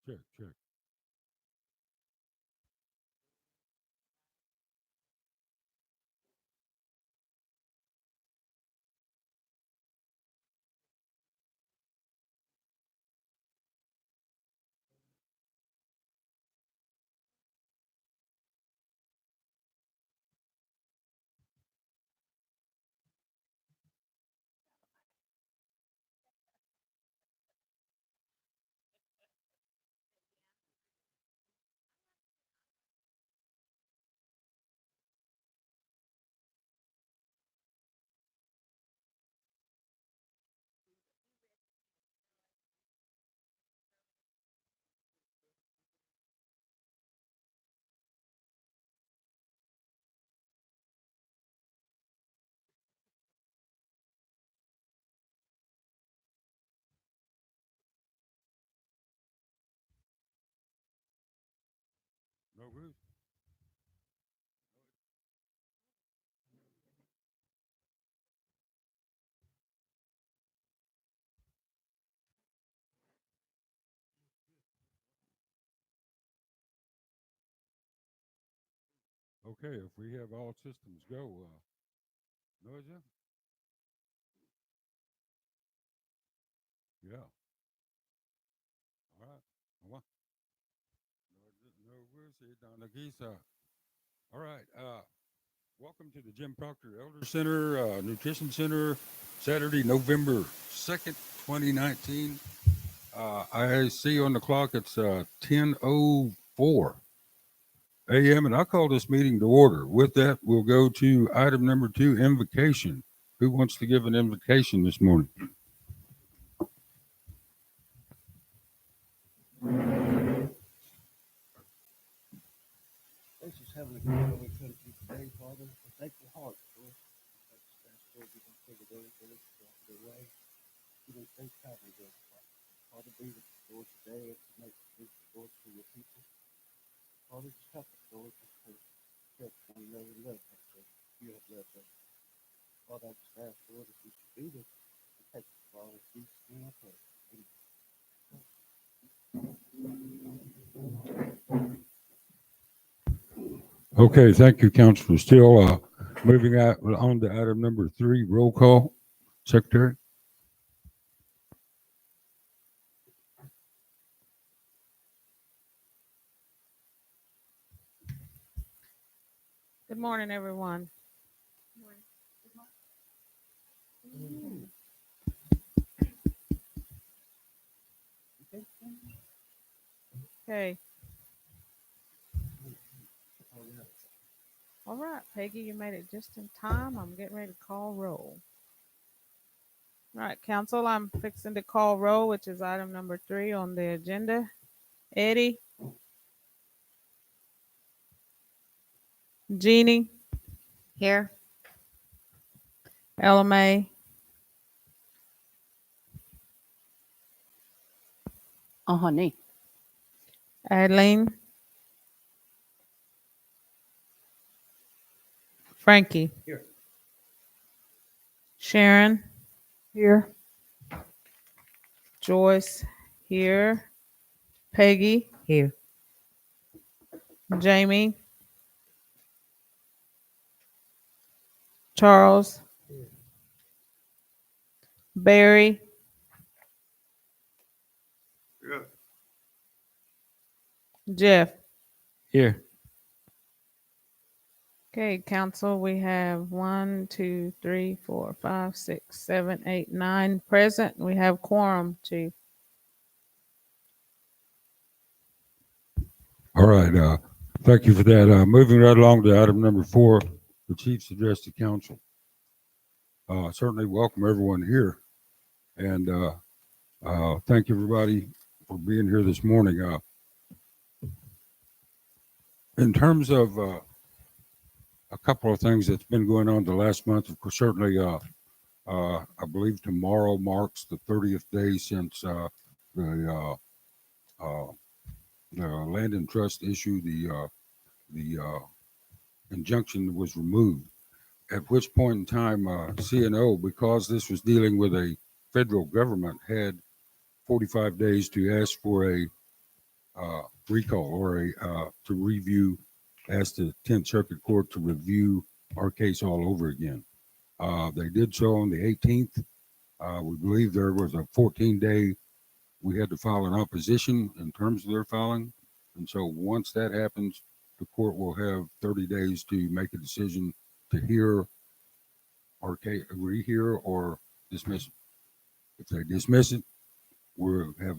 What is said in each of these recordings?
Check, check. No Bruce. Okay, if we have all systems go, Noisia? Yeah. All right. Well, no Bruce, Donna Gisa. All right. Welcome to the Jim Proctor Elder Center, Nutrition Center, Saturday, November 2nd, 2019. I see on the clock it's 10:04 a.m. and I call this meeting to order. With that, we'll go to item number 2, invocation. Who wants to give an invocation this morning? Gracious Heavenly Father, we come to you today, Father, with thankful hearts, Lord. I just ask, Lord, you can take it over, Lord, walk the way. You can take travel, Lord. Father, be with us, Lord, today and to make the Lord, for your people. Father, just help us, Lord, just to help one another and love us, Lord. You have loved us. Father, I just ask, Lord, if you should be with us, and take us, Father, Jesus' name I pray. Amen. Okay, thank you, Councilor Steele. Moving on to item number 3, roll call. Secretary? Good morning, everyone. Okay. All right, Peggy, you made it just in time. I'm getting ready to call roll. All right, council, I'm fixing to call roll, which is item number 3 on the agenda. Eddie? Jeannie? Here. LMA? Oh, honey. Adeline? Frankie? Here. Sharon? Here. Joyce? Here. Peggy? Here. Jamie? Charles? Here. Barry? Yeah. Jeff? Here. Okay, council, we have 1, 2, 3, 4, 5, 6, 7, 8, 9 present. We have quorum, Chief. All right. Thank you for that. Moving right along to item number 4, the Chief's address to council. Certainly welcome everyone here. And thank you, everybody, for being here this morning. In terms of a couple of things that's been going on the last month, of course, certainly, I believe tomorrow marks the 30th day since the land and trust issue, the injunction was removed. At which point in time, CNO, because this was dealing with a federal government, had 45 days to ask for a recall or to review, ask the 10th Circuit Court to review our case all over again. They did so on the 18th. We believe there was a 14-day, we had to file an opposition in terms of their filing. And so once that happens, the court will have 30 days to make a decision to hear our case, rehear or dismiss it. If they dismiss it, we'll have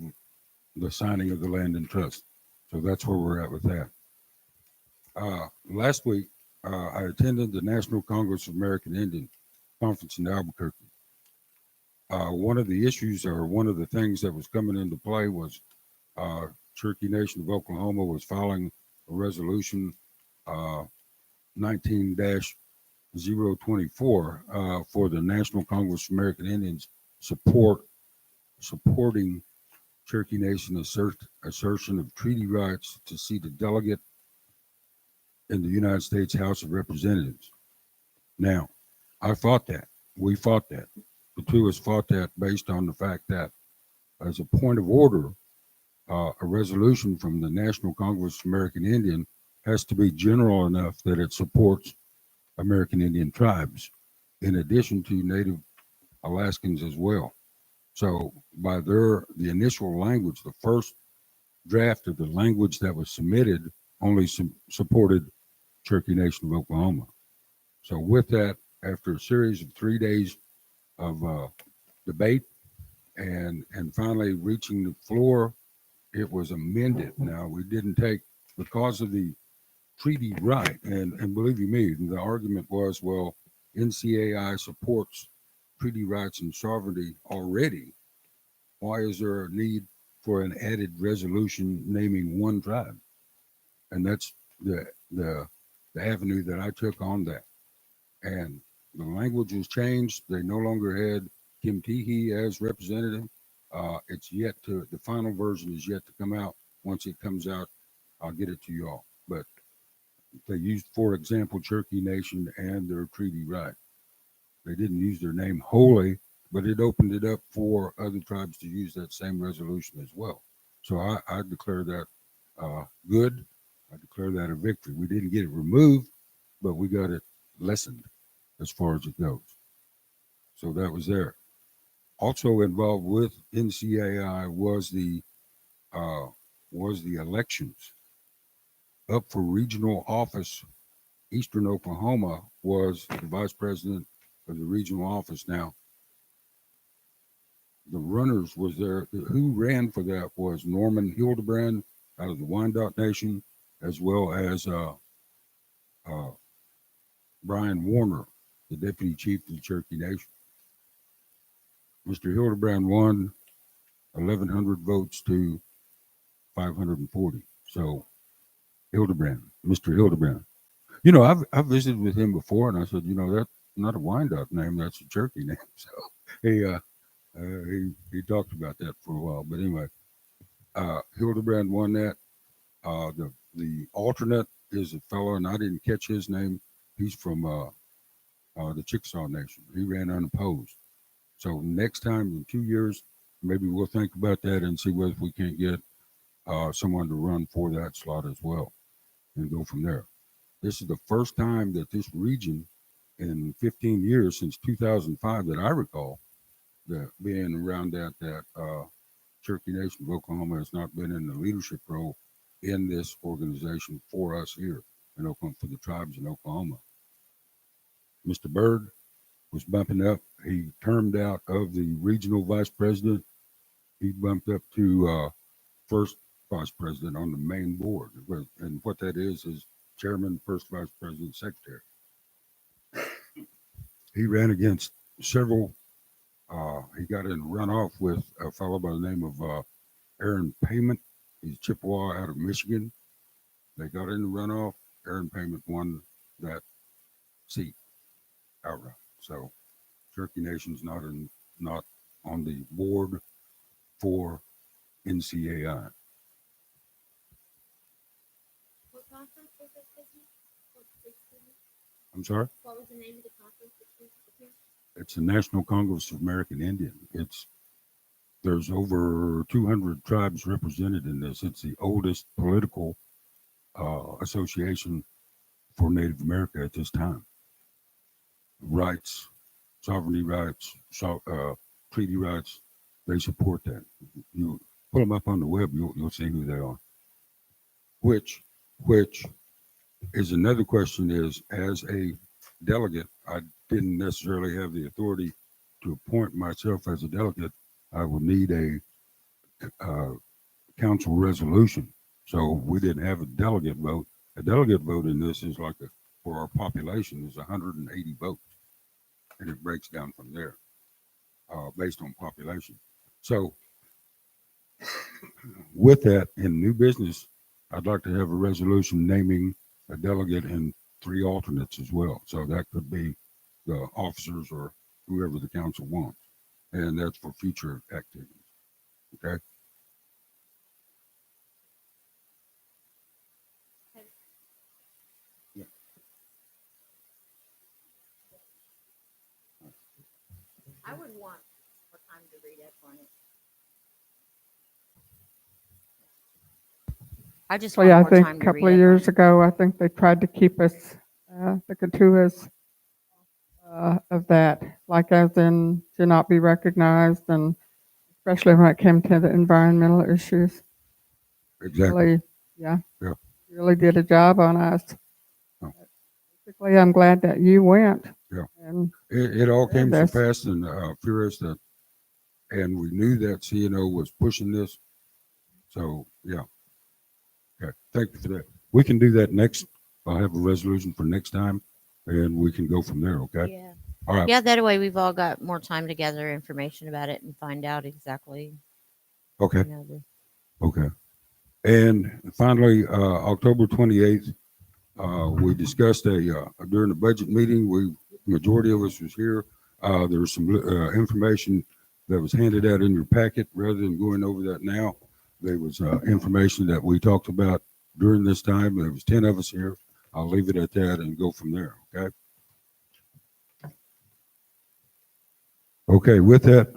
the signing of the land in trust. So that's where we're at with that. Last week, I attended the National Congress of American Indians conference in Albuquerque. One of the issues or one of the things that was coming into play was Cherokee Nation of Oklahoma was filing a resolution 19-024 for the National Congress of American Indians supporting Cherokee Nation assertion of treaty rights to seat a delegate in the United States House of Representatives. Now, I fought that. We fought that. The two of us fought that based on the fact that, as a point of order, a resolution from the National Congress of American Indian has to be general enough that it supports American Indian tribes, in addition to Native Alaskans as well. So by the initial language, the first draft of the language that was submitted only supported Cherokee Nation of Oklahoma. So with that, after a series of 3 days of debate and finally reaching the floor, it was amended. Now, we didn't take, because of the treaty right, and believe you me, the argument was, well, NCAI supports treaty rights and sovereignty already. Why is there a need for an added resolution naming one tribe? And that's the avenue that I took on that. And the language was changed. They no longer had Kim Teehee as representative. It's yet to, the final version is yet to come out. Once it comes out, I'll get it to you all. But they used, for example, Cherokee Nation and their treaty right. They didn't use their name wholly, but it opened it up for other tribes to use that same resolution as well. So I declare that good. I declare that a victory. We didn't get it removed, but we got it lessened as far as it goes. So that was there. Also involved with NCAI was the elections. Up for regional office, Eastern Oklahoma was the vice president of the regional office. Now, the runners was there. Who ran for that was Norman Hildebrand out of the Wyandotte Nation, as well as Brian Warner, the deputy chief of the Cherokee Nation. Mr. Hildebrand won 1,100 votes to 540. So Mr. Hildebrand. You know, I've visited with him before, and I said, you know, that's not a Wyandotte name, that's a Cherokee name. So he talked about that for a while. But anyway, Hildebrand won that. The alternate is a fellow, and I didn't catch his name. He's from the Chickasaw Nation. He ran unopposed. So next time in 2 years, maybe we'll think about that and see whether we can't get someone to run for that slot as well and go from there. This is the first time that this region in 15 years, since 2005 that I recall, that being around that Cherokee Nation of Oklahoma has not been in the leadership role in this organization for us here in Oklahoma, for the tribes in Oklahoma. Mr. Byrd was bumping up. He termed out of the regional vice president. He bumped up to first vice president on the main board. And what that is chairman, first vice president, secretary. He ran against several. He got in a runoff with a fellow by the name of Aaron Payment. He's Chippewa out of Michigan. They got in the runoff. Aaron Payment won that seat outright. So Cherokee Nation's not on the board for NCAI. What conference was it, Peggy? I'm sorry? What was the name of the conference that you attended? It's the National Congress of American Indian. It's there's over 200 tribes represented in this. It's the oldest political association for Native America at this time. Rights, sovereignty rights, treaty rights, they support that. You pull them up on the web, you'll see who they are. Which is another question is, as a delegate, I didn't necessarily have the authority to appoint myself as a delegate. I would need a council resolution. So we didn't have a delegate vote. A delegate vote in this is like for our population is 180 votes, and it breaks down from there based on population. So with that, in new business, I'd like to have a resolution naming a delegate and 3 alternates as well. So that could be the officers or whoever the council wants, and that's for future activities. Okay. I would want more time to read up on it. I just So want yeah, I more think time a to couple read of up years on it. ago, I think they tried to keep us, the Katuas, of that, like as in to not be recognized, and especially when it came to the environmental issues. Exactly. Really, yeah, Yeah. really did a job on us. Oh. Basically, I'm glad that you went. Yeah. And It all came to this. pass and furious that, and we knew that CNO was pushing this. So yeah. Okay. Thank you for that. We can do that next. I'll have a resolution for next time, and we can go from there. Okay. Yeah. All right. Yeah, that way we've all got more time to gather information about it and find out exactly, Okay. you know, Okay. And finally, October 28th, we discussed during the budget meeting, majority of us was here. There was some information that was handed out in your packet. Rather than going over that now, there was information that we talked about during this time. There was 10 of us here. I'll leave it at that and go from there. Okay. Okay. With that,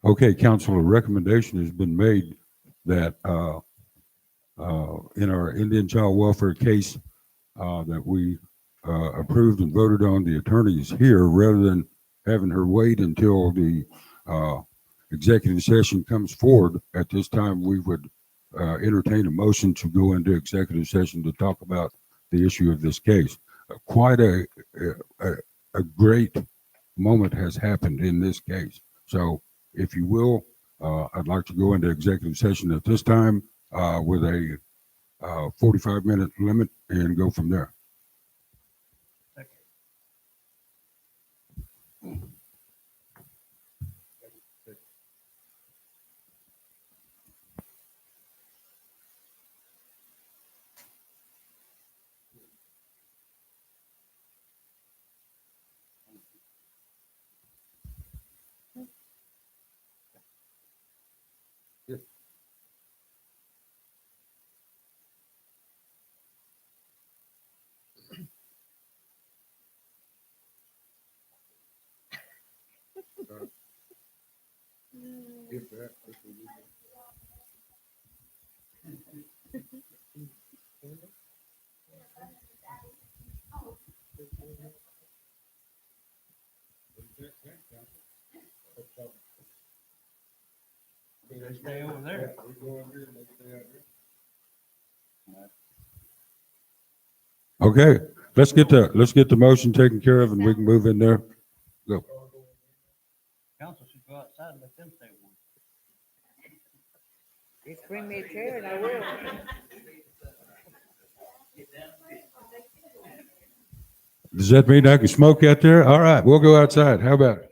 okay, council, a recommendation has been made that in our Indian child welfare case that we approved and voted on, the attorney is here rather than having her wait until the executive session comes forward. At this time, we would entertain a motion to go into executive session to talk about the issue of this case. Quite a great moment has happened in this case. So if you will, I'd like to go into executive session at this time with a 45-minute limit and go from there. They stay over there. Okay, let's get the motion taken care of and we can move in there. Go. Council should go outside and let them stay warm. Just bring me a chair and I will. Does that mean I can smoke out there? All right, we'll go outside. How about it?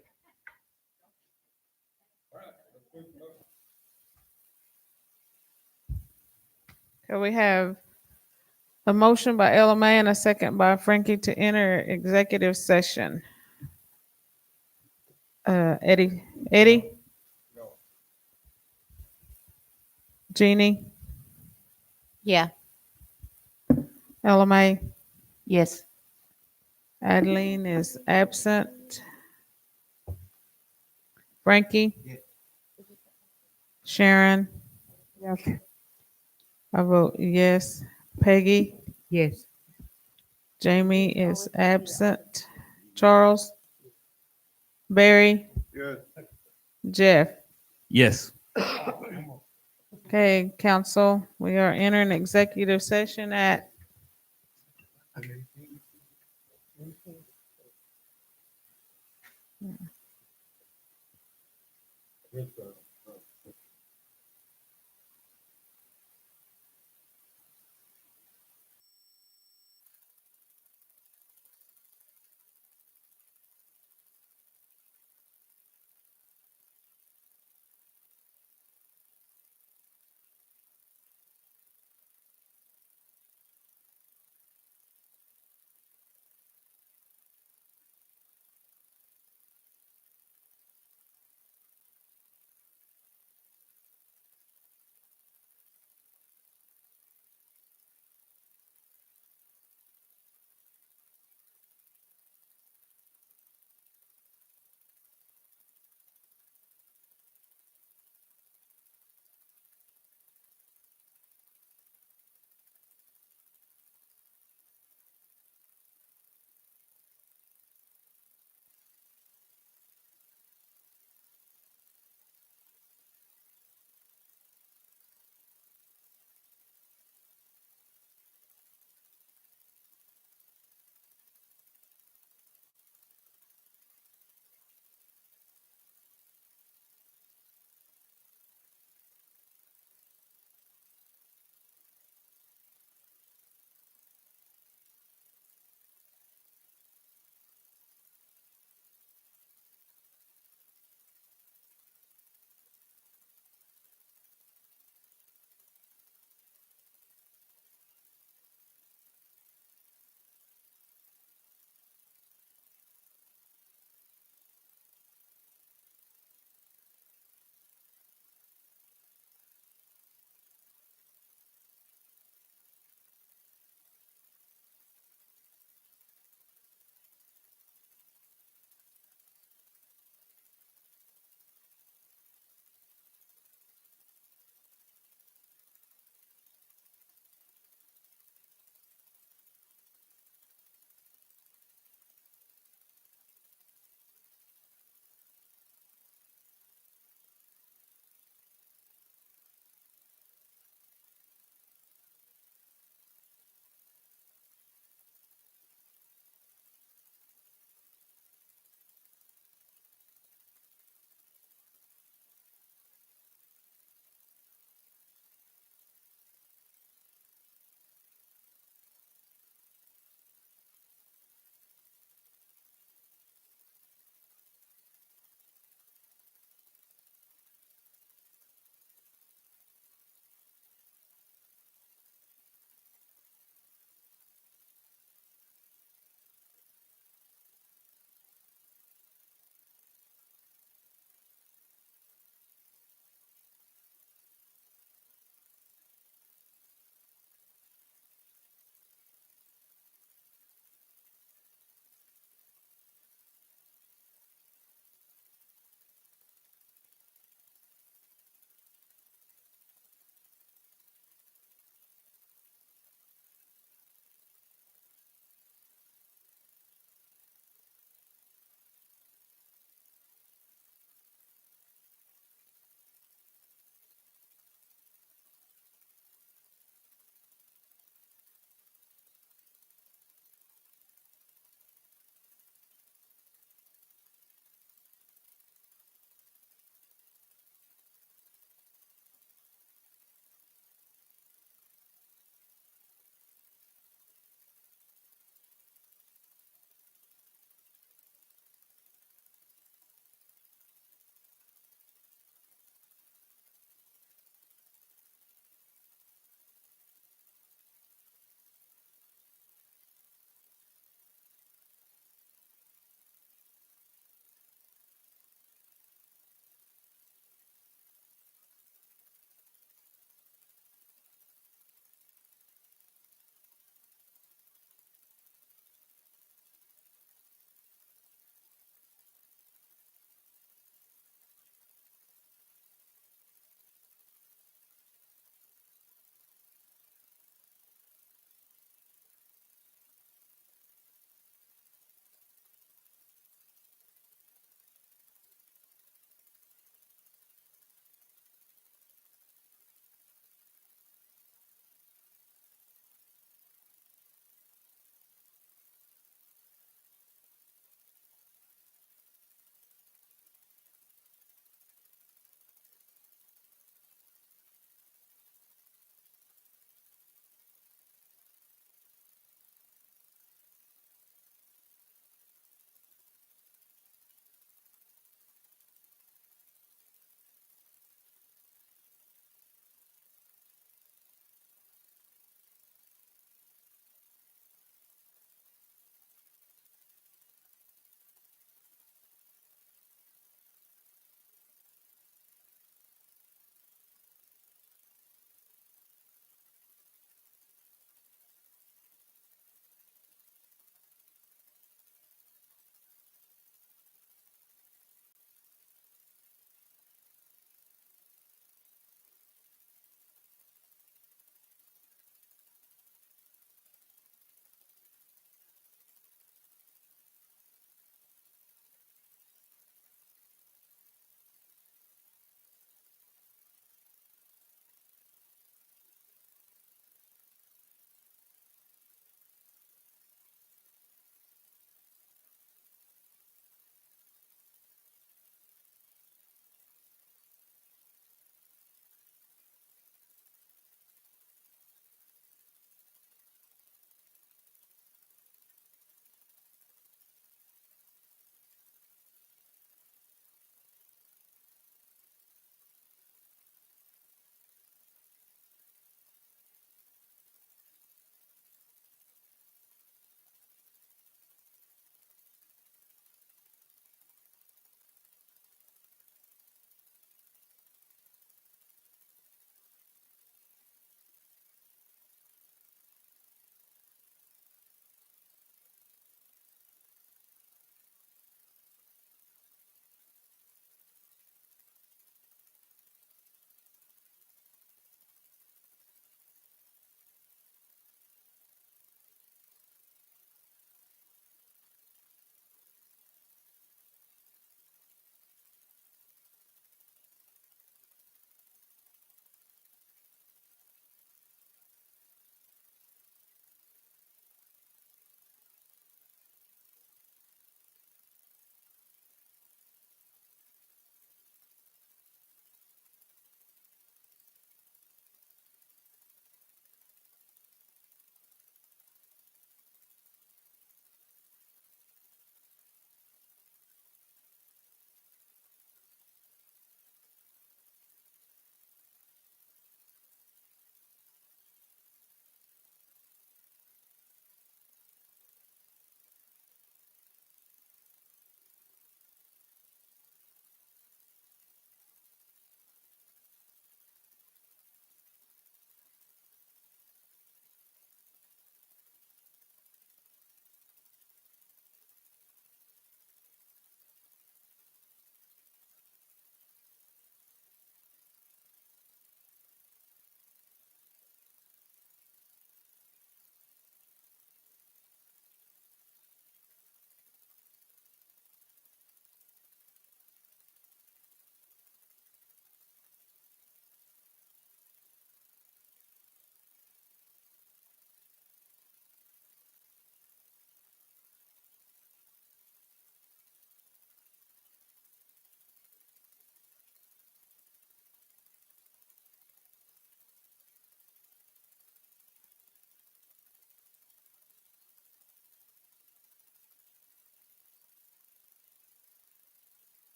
Okay, we have a motion by LMA and a second by Frankie to enter executive session. Eddie, No. Jeannie, Yeah. LMA, Yes. Adeline is absent. Frankie, Yes. Sharon, Yes. I vote yes. Peggy, Yes. Jamie is absent. Charles, Barry, Yes. Jeff. Yes. Okay, council, we are entering executive session at Yes,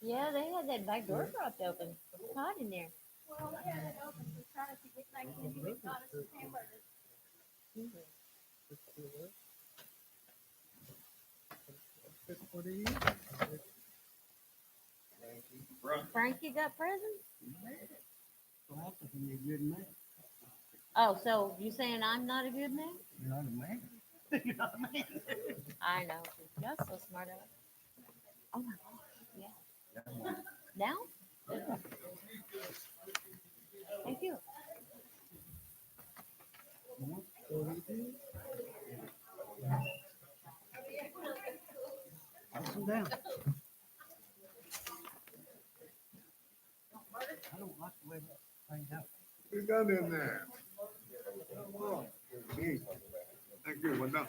Yeah, they had that back door propped open. It's hot in there. Well, I had it open to try to get back in. You got us some hamburgers. Frankie got presents? What happens when you're a good man? Oh, so you saying I'm not a good man? You're not a man. You're not a man. I know. You're so smart. Alex. Oh my gosh. Yeah. Now? Thank you. Pass them down. I don't like the way that thing's out. You got in there. Thank you, well done.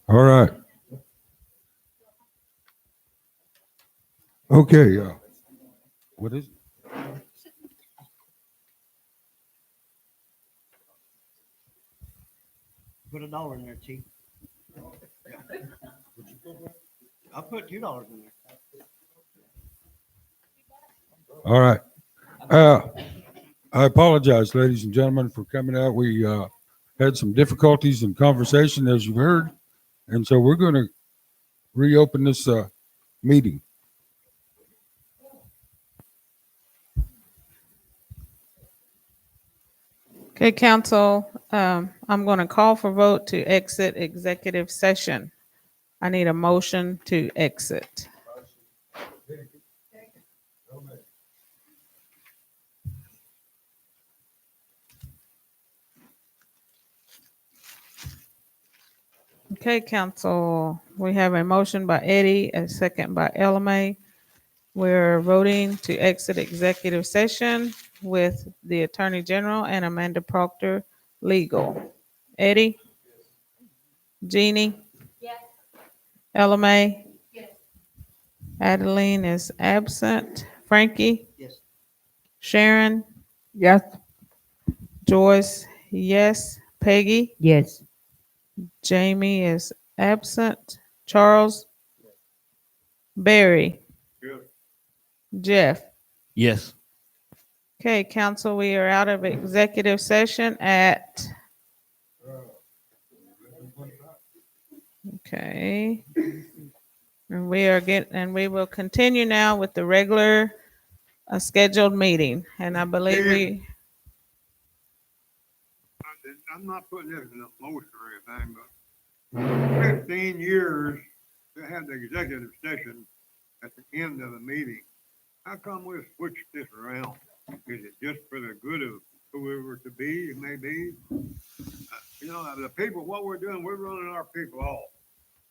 All right. Okay. What is it? Put $1 in there, chief. I put $2 in there. All right. I apologize, ladies and gentlemen, for coming out. We had some difficulties in conversation, as you've heard, and so we're going to reopen this meeting. Okay, council, I'm going to call for vote to exit executive session. I need a motion to exit. Okay, council, we have a motion by Eddie, a second by Elamay. We're voting to exit executive session with the Attorney General and Amanda Proctor, legal. Eddie? Jeannie? Yes. Elamay? Yes. Adeline is absent. Frankie? Yes. Sharon? Yes. Joyce? Yes. Peggy? Yes. Jamie is absent. Charles? Barry? Good. Jeff? Yes. Okay, council, we are out of executive session at, okay. And we will continue now with the regular scheduled meeting. And I believe I'm not putting this in a motion or anything, but 15 years to have the executive session at the end of the meeting. How come we switched this around? Is it just for the good of whoever to be, it may be? You know, the people, what we're doing, we're running our people off.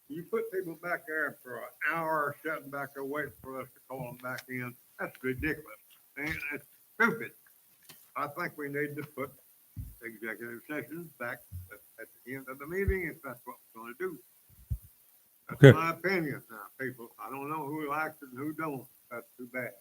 You put people back there for an hour, sitting back there waiting for us to call them back in. That's ridiculous. And it's stupid. I think we need to put executive sessions back at the end of the meeting if that's what we're gonna do. That's Okay. my opinion now, people. I don't know who likes it and who don't. That's too bad.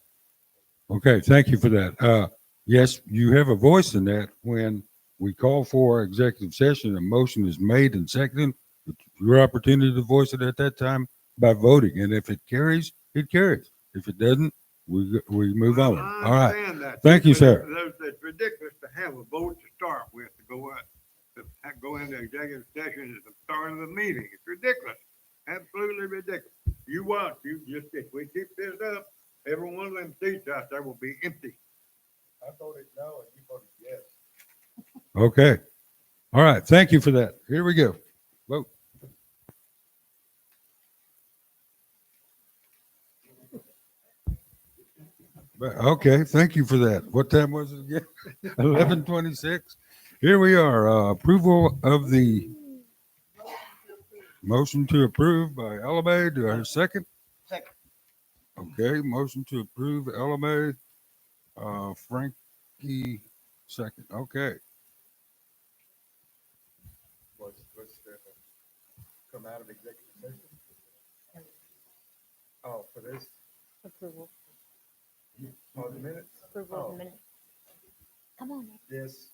Okay, thank you for that. Yes, you have a voice in that. When we call for executive session, a motion is made and seconded. It's your opportunity to voice it at that time by voting, and if it carries, it carries. If it doesn't, we move on. I All right. understand that. Thank you, But sir. It's ridiculous to have a vote to start with, to go into executive session at the start of the meeting. It's ridiculous. Absolutely ridiculous. You watch, if we keep this up, every one of them seats out there will be empty. I voted no and you voted yes. Okay. All right. Thank you for that. Here we go. Vote. Okay, thank you for that. What time was it again? 11:26. Here we are. Approval of the motion to approve by LMA. Do I hear a second? Second. Okay, motion to approve LMA. Frankie, second. Okay. What's come out of executive session? Oh, for this, Approval. for the minutes? Approval of the minute. Come on. Yes.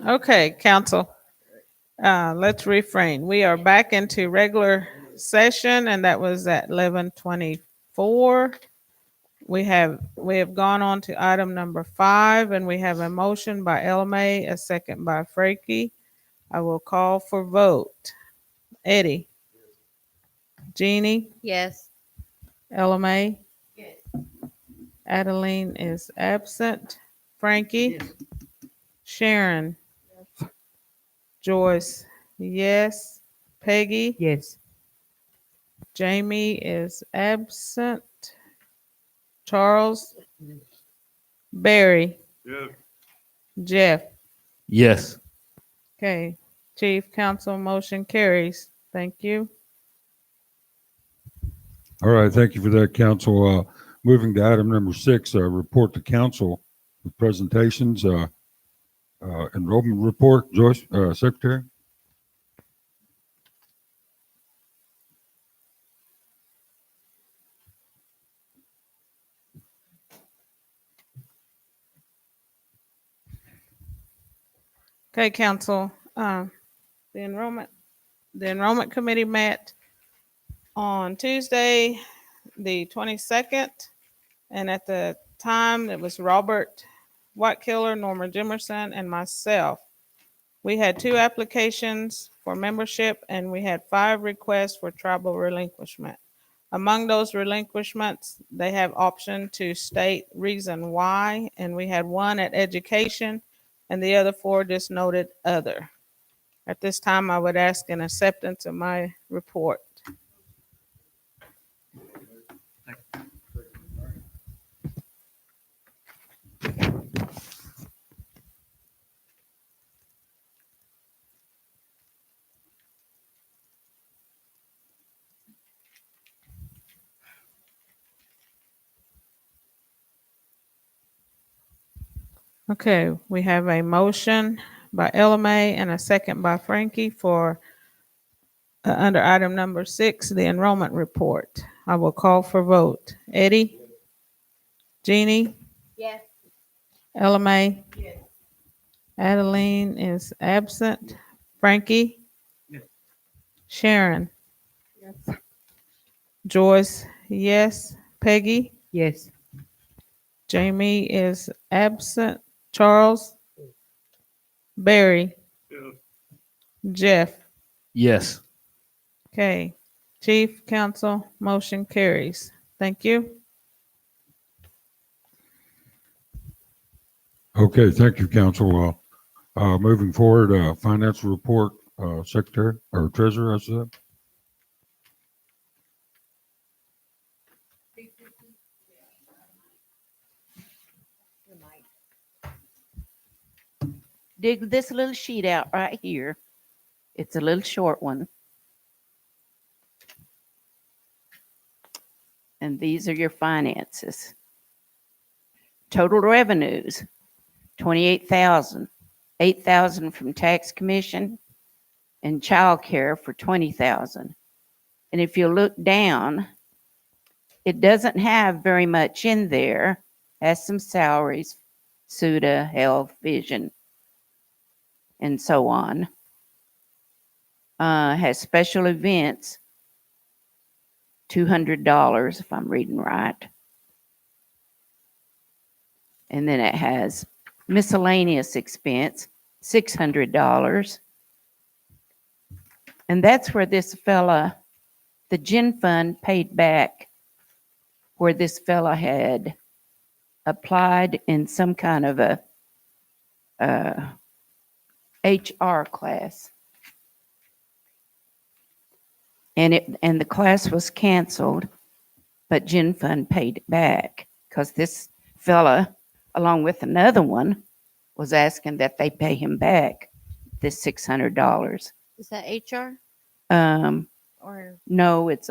Okay, council. Let's refrain. We are back into regular session, and that was at 11:24. We have gone on to item number 5, and we have a motion by Elmay, a second by Frankie. I will call for vote. Eddie, Jeannie, Yes. Elmay. Adeline is absent. Frankie, Yes. Sharon, Joyce, yes. Peggy, Yes. Jamie is absent. Charles, Barry, Yes. Jeff. Yes. Okay, Chief Council motion carries. Thank you. All right, thank you for that, council. Moving to item number 6, report to council with presentations. Enrollment report, Joyce, Secretary. Okay, council, the enrollment committee met on Tuesday, the 22nd, and at the time it was Robert Whitekiller, Norma Jimerson, and myself. We had 2 applications for membership, and we had 5 requests for tribal relinquishment. Among those relinquishments, they have option to state reason why, and we had 1 at education, and the other 4 just noted other. At this time, I would ask an acceptance of my report. Okay, we have a motion by LMA and a second by Frankie for under item number 6, the enrollment report. I will call for vote. Eddie? Jeannie? Yes. LMA? Adeline is absent. Frankie? Yes. Sharon? Yes. Joyce, yes. Peggy? Yes. Jamie is absent. Charles? Barry? Yes. Jeff? Yes. Okay. Chief, council, motion carries. Thank you. Okay, thank you, council. Moving forward, financial report, secretary or treasurer, I said. Dig this little sheet out right here. It's a little short one. And these are your finances. Total revenues, 28,000, 8,000 from tax commission and child care for 20,000. And if you look down, it doesn't have very much in there. Has some salaries, SUDA, health, vision, and so on. Has special events, $200 if I'm reading right. And then it has miscellaneous expense, $600. And that's where this fella, the Gen Fund paid back where this fella had applied in some kind of a HR class. And the class was canceled, but Gen Fund paid it back because this fella, along with another one, was asking that they pay him back this $600. Is that HR Um, or no, it's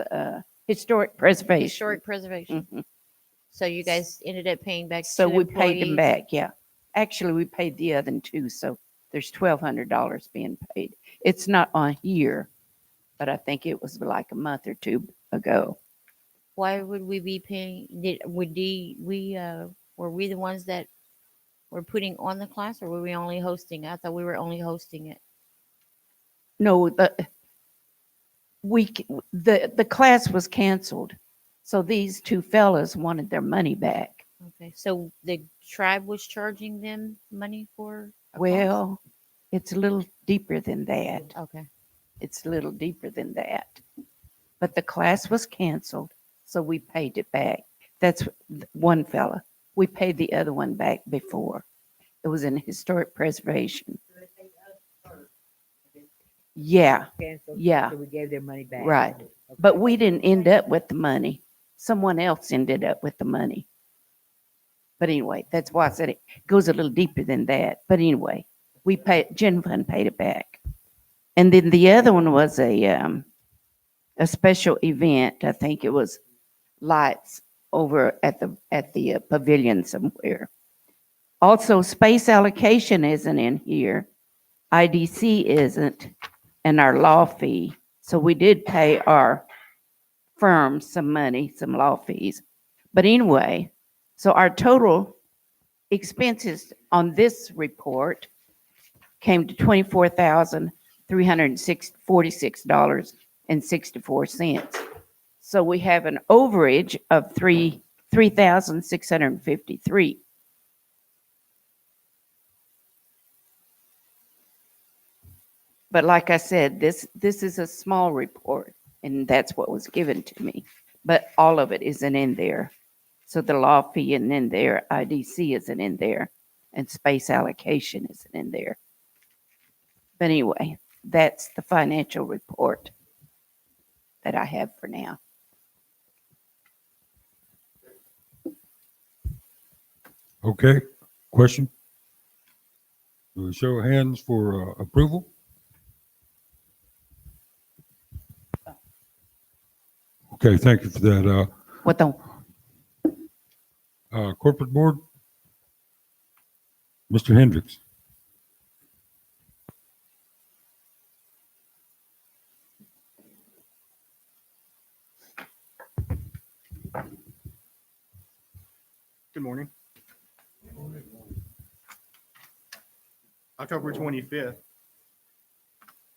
historic preservation. historic preservation? Mhm. So you guys ended up paying back So two we paid them employees? back, yeah. Actually, we paid the other two, so there's $1,200 being paid. It's not on here, but I think it was like a month or two ago. Why would we be paying? Were we the ones that were putting on the class, or were we only hosting? I thought we were only hosting it. No, the class was canceled, so these two fellas wanted their money back. Okay, so the tribe was charging them money for a class? Well, it's a little deeper than that. Okay. It's a little deeper than that. But the class was canceled, so we paid it back. That's one fella. We paid the other one back before. It was in historic preservation. Yeah, Canceled, yeah, so we gave their money back. right. Okay. But we didn't end up with the money. Someone else ended up with the money. But anyway, that's why I said it goes a little deeper than that. But anyway, Gen Fund paid it back. And then the other one was a special event. I think it was lights over at the pavilion somewhere. Also, space allocation isn't in here. IDC isn't, and our law fee. So we did pay our firm some money, some law fees. But anyway, so our total expenses on this report came to $24,346.64. So we have an overage of $3,653. But like I said, this is a small report, and that's what was given to me. But all of it isn't in there. So the law fee isn't in there, IDC isn't in there, and space allocation isn't in there. But anyway, that's the financial report that I have for now. Okay, question? Do a show of hands for approval? Okay, thank you for that. What the, Corporate board? Mr. Hendricks. Good morning. October 25th,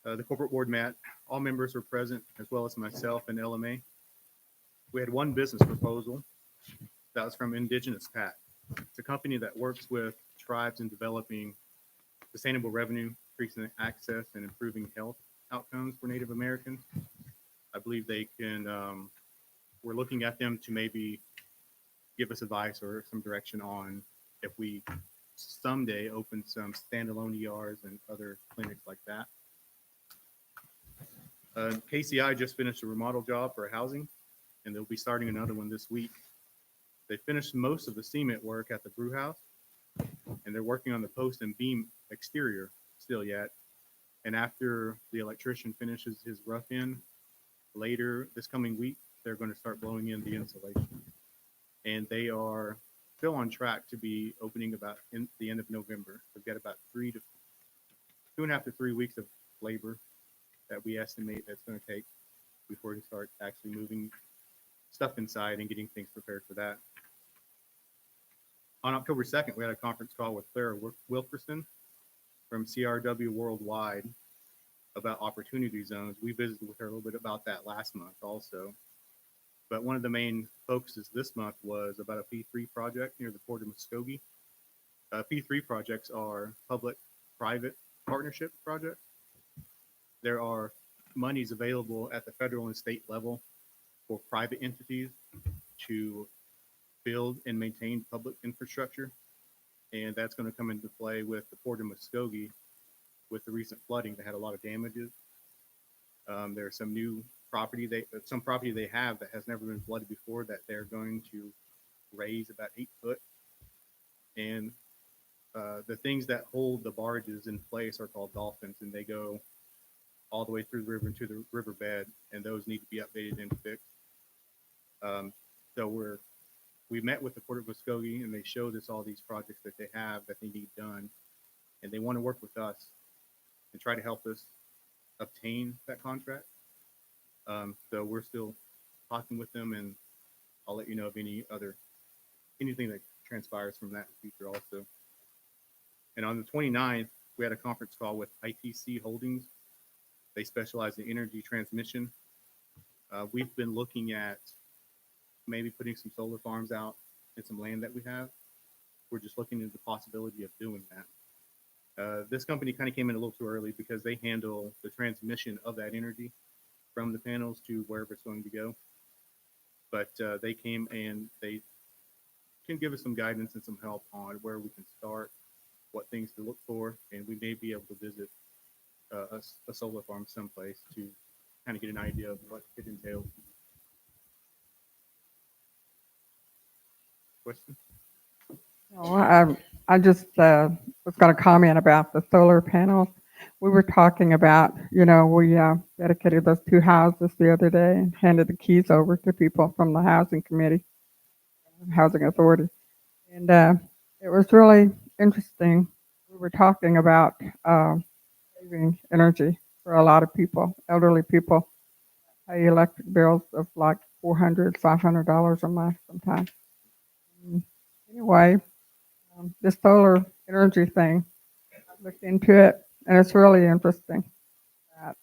the corporate board met. All members were present, as well as myself and LMA. We had one business proposal that was from Indigenous PAC. It's a company that works with tribes in developing sustainable revenue, increasing access, and improving health outcomes for Native Americans. I believe they can, we're looking at them to maybe give us advice or some direction on if we someday open some standalone ERs and other clinics like that. KCI just finished a remodel job for housing, and they'll be starting another one this week. They finished most of the cement work at the brew house, and they're working on the post and beam exterior still yet. And after the electrician finishes his rough in later this coming week, they're going to start blowing in the insulation. And they are still on track to be opening about in the end of November. We've got about 2.5 to 3 weeks of labor that we estimate that's going to take before we start actually moving stuff inside and getting things prepared for that. On October 2nd, we had a conference call with Clara Wilkerson from CRW Worldwide about opportunity zones. We visited with her a little bit about that last month also. But one of the main focuses this month was about a P3 project near the Port of Muskogee. P3 projects are public-private partnership projects. There are monies available at the federal and state level for private entities to build and maintain public infrastructure. And that's going to come into play with the Port of Muskogee with the recent flooding that had a lot of damages. There's some new some property they have that has never been flooded before that they're going to raise about 8 foot. And the things that hold the barges in place are called dolphins, and they go all the way through the river into the riverbed, and those need to be updated and fixed. So we met with the Port of Muskogee, and they showed us all these projects that they have that they need done, and they want to work with us and try to help us obtain that contract. So we're still talking with them, and I'll let you know of anything that transpires from that in the future also. And on the 29th, we had a conference call with ITC Holdings. They specialize in energy transmission. We've been looking at maybe putting some solar farms out in some land that we have. We're just looking into the possibility of doing that. This company kind of came in a little too early because they handle the transmission of that energy from the panels to wherever it's going to go. But they came and they can give us some guidance and some help on where we can start, what things to look for, and we may be able to visit a solar farm someplace to kind of get an idea of what it entails. Question? No, I just was going to comment about the solar panels. We were talking about, we dedicated those 2 houses the other day and handed the keys over to people from the housing committee, housing authority. And it was really interesting. We were talking about saving energy for a lot of people, elderly people pay electric bills of like $400, $500 a month sometimes. Anyway, this solar energy thing, I looked into it, and it's really interesting. That,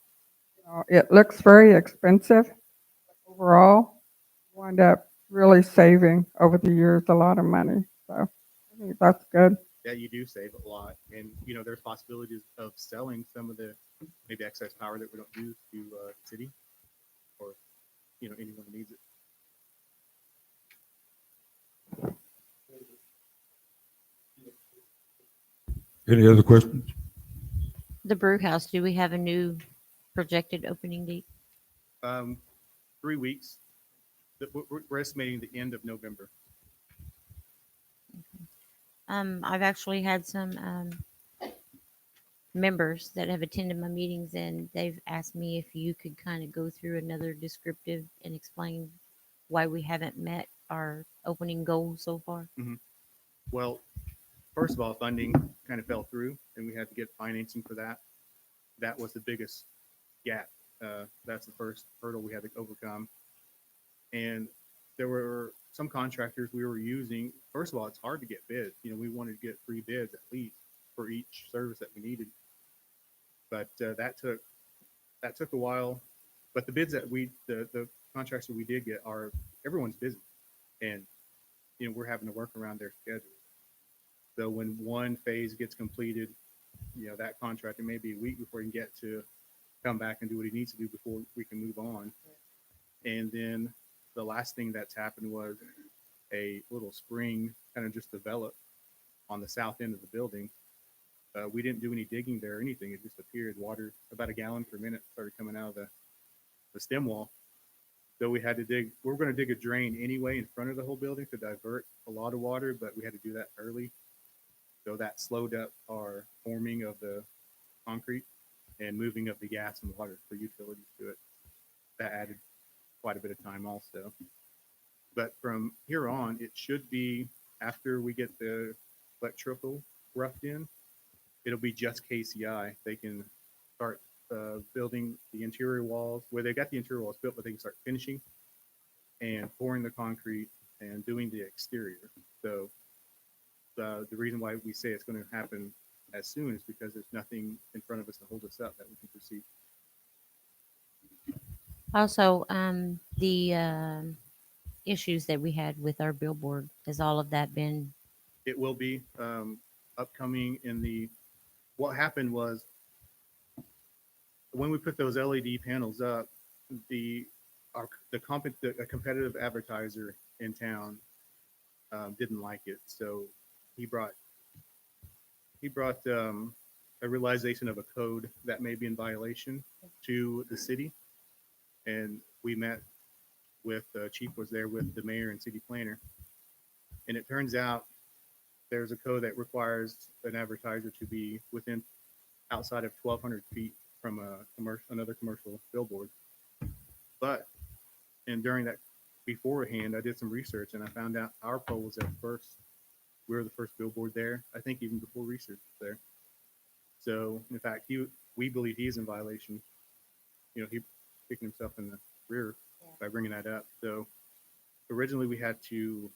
it looks very expensive overall. You wind up really saving over the years a lot of money. So I think that's good. Yeah, you do save a lot, and there's possibilities of selling some of the maybe excess power that we don't use to the city, or anyone who needs it. Any other questions? The brew house, do we have a new projected opening date? 3 weeks. We're estimating the end of November. I've actually had some members that have attended my meetings, and they've asked me if you could kind of go through another descriptive and explain why we haven't met our opening goal so far. Well, first of all, funding kind of fell through, and we had to get financing for that. That was the biggest gap. That's the first hurdle we had to overcome. And there were some contractors we were using. First of all, it's hard to get bids. We wanted to get 3 bids at least for each service that we needed. But that took a while. But the bids that the contracts that we did get everyone's busy, and we're having to work around their schedule. So when one phase gets completed, that contractor may be a week before he can get to come back and do what he needs to do before we can move on. And then the last thing that's happened was a little spring kind of just developed on the south end of the building. We didn't do any digging there or anything. It just appeared. Water, about a gallon per minute, started coming out of the stem wall. So we had to dig. We were going to dig a drain anyway in front of the whole building to divert a lot of water, but we had to do that early. So that slowed up our forming of the concrete and moving of the gas and water for utilities to it. That added quite a bit of time also. But from here on, it should be, after we get the electrical roughed in, it'll be just KCI. They can start building the interior walls, where they got the interior walls built, but they can start finishing and pouring the concrete and doing the exterior. So the reason why we say it's going to happen as soon is because there's nothing in front of us to hold us up that we can proceed. Also, the issues that we had with our billboard, has all of that been? It will be upcoming what happened was when we put those LED panels up, a competitive advertiser in town didn't like it, so he brought a realization of a code that may be in violation to the city. And we met with, Chief was there with the mayor and city planner. And it turns out there's a code that requires an advertiser to be within, outside of 1,200 feet from another commercial billboard. But, and during that, beforehand, I did some research and I found out our pole was there first. We were the first billboard there, I think even before research was there. So in fact, we believe he's in violation. You know, he kicking himself in the rear by bringing that up. So originally we had to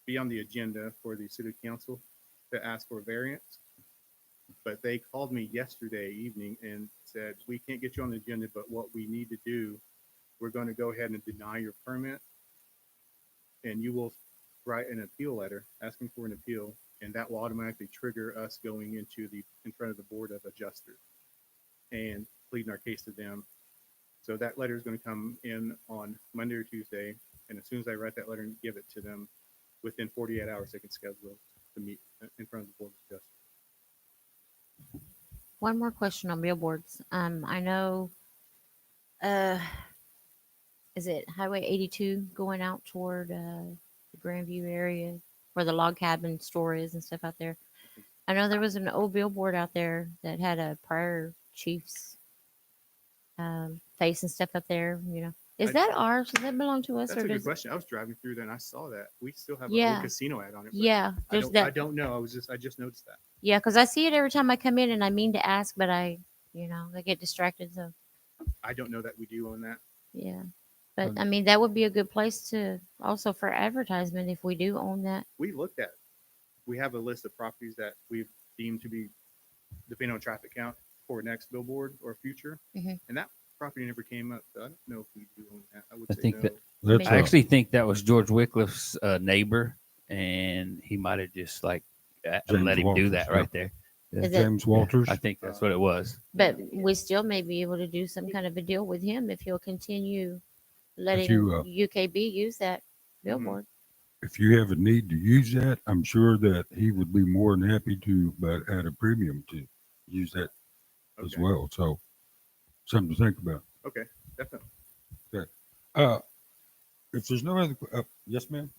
be on the agenda for the city council to ask for a variance. But they called me yesterday evening and said, we can't get you on the agenda, but what we need to do, we're going to go ahead and deny your permit. And you will write an appeal letter asking for an appeal. And that will automatically trigger us going in front of the board of adjusters and pleading our case to them. So that letter is going to come in on Monday or Tuesday. And as soon as I write that letter and give it to them, within 48 hours, they can schedule to meet in front of the board of adjusters. One more question on billboards. I know, is it Highway 82 going out toward the Grandview area where the log cabin store is and stuff out there? I know there was an old billboard out there that had a prior chief's face and stuff up there. You know, is that ours? Does that belong to us? That's or a good does question. I was driving through there and I saw that. We still have an Yeah. old casino ad on it. But Yeah, there's I that. don't know. I just noticed that. Yeah, because I see it every time I come in, and I mean to ask, but I get distracted. So I don't know that we do own that. yeah, but I mean that would be a good place to also for advertisement if we do own that. We have a list of properties that we've deemed to be, depending on traffic count, for next billboard or future. Mhm. And that property never came up. So I don't know if we do own that. I would I say think no. that That's I actually think that was George Wycliffe's neighbor, and he might have just like James let him do Walters, that yeah. right there. Is it? James Walters. I think that's what it was. But we still may be able to do some kind of a deal with him if he'll continue letting you, UKB use that billboard. If you have a need to use that, I'm sure that he would be more than happy to, but at a premium to use that as Okay. well. So something to think about. Okay, definitely. Okay. If there's no other, yes, ma'am.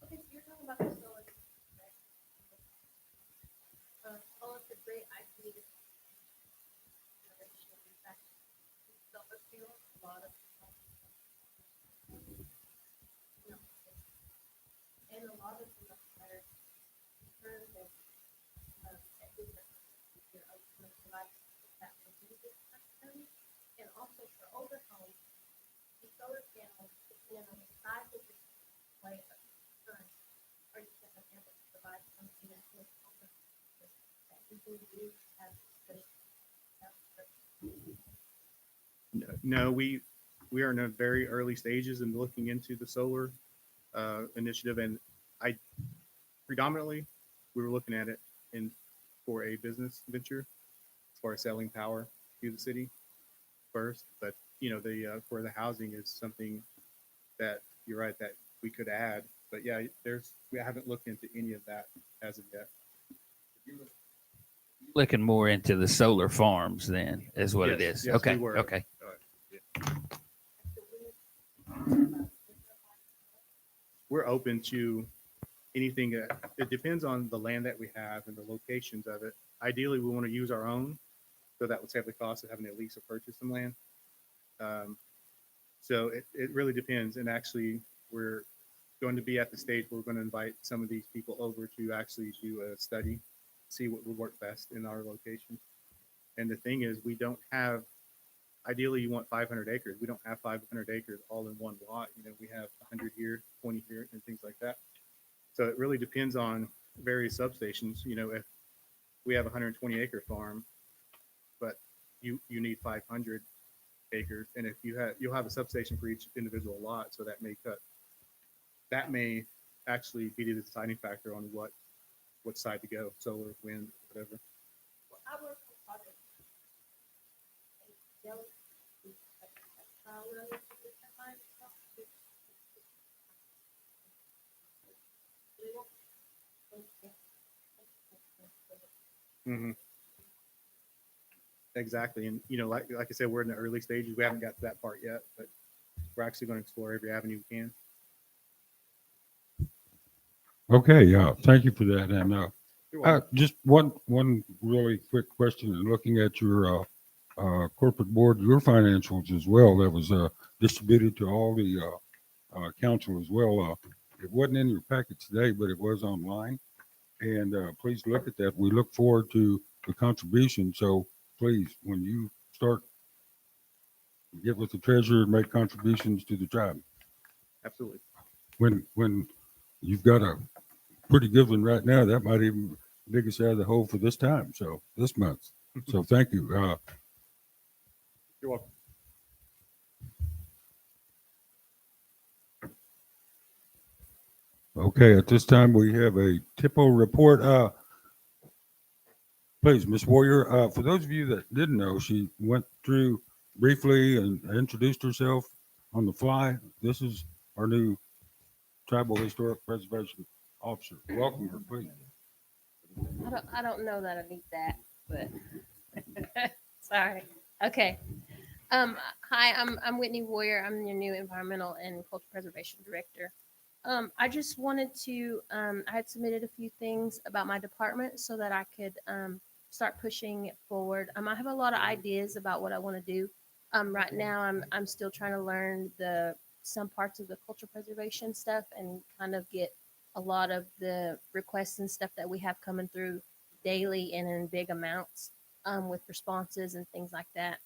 Okay, so you're talking about the solar, right? All of the great IP generation, in fact, solar field, a lot of, and a lot of them are concerned that, at least your ultimate device that will do this function. And also for older homes, the solar panels, depending on the size of the way of sun, are you going to be able to provide something that will over that people use as special. No, we are in a very early stages in looking into the solar initiative, and I predominantly we were looking at it for a business venture as far as selling power to the city first. But the for the housing is something that you're right that we could add. But yeah, we haven't looked into any of that as of yet. Looking more into the solar farms, then is what it Yes, is. yes, Okay. we were. Okay. We're open to anything. It depends on the land that we have and the locations of it. Ideally, we want to use our own, so that would save the cost of having to lease or purchase some land. So it really depends. And actually, we're going to be at the stage where we're going to invite some of these people over to actually do a study, see what would work best in our location. And the thing is, we don't have, ideally you want 500 acres. We don't have 500 acres all in one lot. We have 100 here, 20 here, and things like that. So it really depends on various substations. If we have a 120-acre farm, but you need 500 acres, and if you'll have a substation for each individual lot, so that may actually be the deciding factor on what side to go, solar, wind, whatever. Well, I work for project. Yellow. Mhm. Exactly. And, like I said, we're in the early stages. We haven't got to that part yet, but we're actually going to explore every avenue we can. Okay, yeah, thank you for that. And You're welcome. just one really quick question. And looking at your corporate board, your financials as well, that was distributed to all the council as well. It wasn't in your packet today, but it was online. And please look at that. We look forward to the contribution. So please, when you start, get with the treasurer and make contributions to the tribe. Absolutely. When you've got a pretty good one right now, that might even dig us out of the hole for this time. So this month. So thank you. You're welcome. Okay, at this time we have a TIPO report. Please, Miss Warrior. For those of you that didn't know, she went through briefly and introduced herself on the fly. This is our new Tribal Historic Preservation Officer. Welcome her, please. I don't know that I need that, but sorry. Okay. Hi, I'm Whitney Warrior. I'm your new Environmental and Cultural Preservation Director. I just wanted to, I had submitted a few things about my department so that I could start pushing it forward. I have a lot of ideas about what I want to do. Right now, I'm still trying to learn some parts of the cultural preservation stuff and kind of get a lot of the requests and stuff that we have coming through daily and in big amounts with responses and things like that.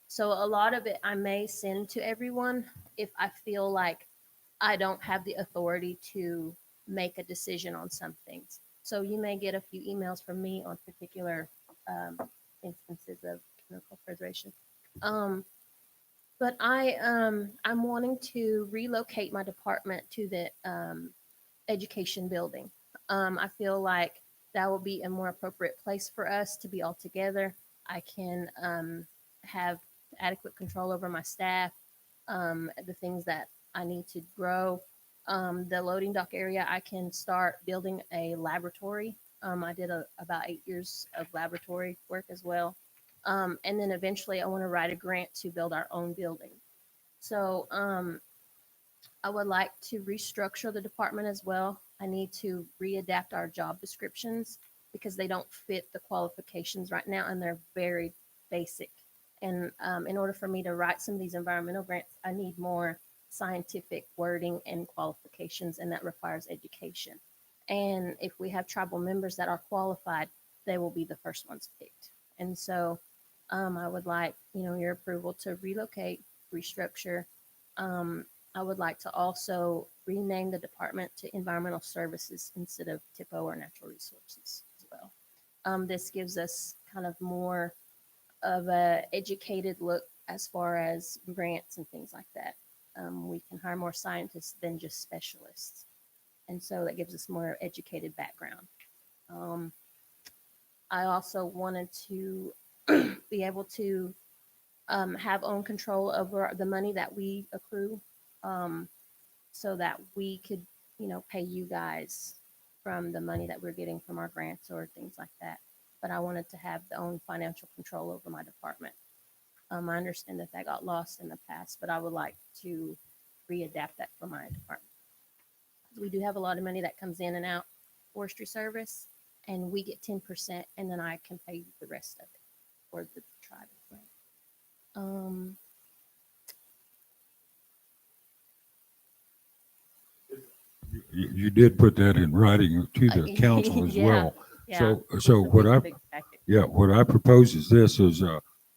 So a lot of it I may send to everyone if I feel like I don't have the authority to make a decision on some things. So you may get a few emails from me on particular um, instances of chemical preservation. Um, but I'm wanting to relocate my department to the education building. I feel like that will be a more appropriate place for us to be all together. I can have adequate control over my staff, the things that I need to grow. The loading dock area, I can start building a laboratory. I did about 8 years of laboratory work as well. And then eventually I want to write a grant to build our own building. So I would like to restructure the department as well. I need to readapt our job descriptions because they don't fit the qualifications right now and they're very basic. And in order for me to write some of these environmental grants, I need more scientific wording and qualifications, and that requires education. And if we have tribal members that are qualified, they will be the first ones picked. And so I would like, your approval to relocate, restructure. I would like to also rename the department to Environmental Services instead of TIPO or Natural Resources as well. This gives us kind of more of a educated look as far as grants and things like that. We can hire more scientists than just specialists. And so that gives us more educated background. Um, I also wanted to be able to have own control over the money that we accrue um, so that we could, pay you guys from the money that we're getting from our grants or things like that. But I wanted to have the own financial control over my department. I understand that that got lost in the past, but I would like to readapt that for my department. We do have a lot of money that comes in and out forestry service, and we get 10%, and then I can pay the rest of it for the tribe. Um, You did put that in writing to the council as yeah, well. yeah. So It's a big packet. yeah, what I propose is this is,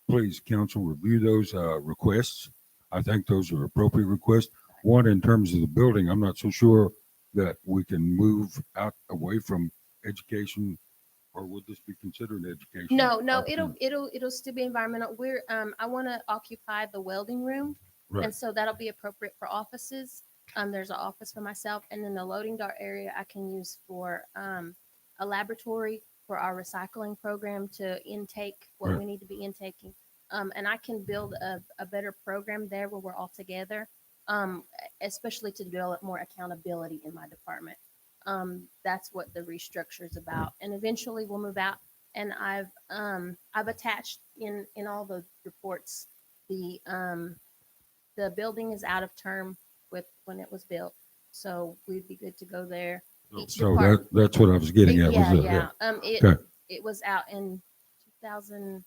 please, council, review those requests. I think those are appropriate requests. One, in terms of the building, I'm not so sure that we can move out away from education, or would this be considered education? No, opportunity? it'll still be environmental. I want to occupy the welding room, Right. and so that'll be appropriate for offices. There's an office for myself, and then the loading dock area I can use for a laboratory for our recycling program to intake what Right. we need to be intaking. And I can build a better program there where we're all together, um, especially to develop more accountability in my department. That's what the restructure is about. And eventually we'll move out and I've attached in all the reports the building is out of term with when it was built, so we'd be good to go there. Each So depart- that's what I was getting at. yeah, Was it? yeah. Okay. It was out in 2013.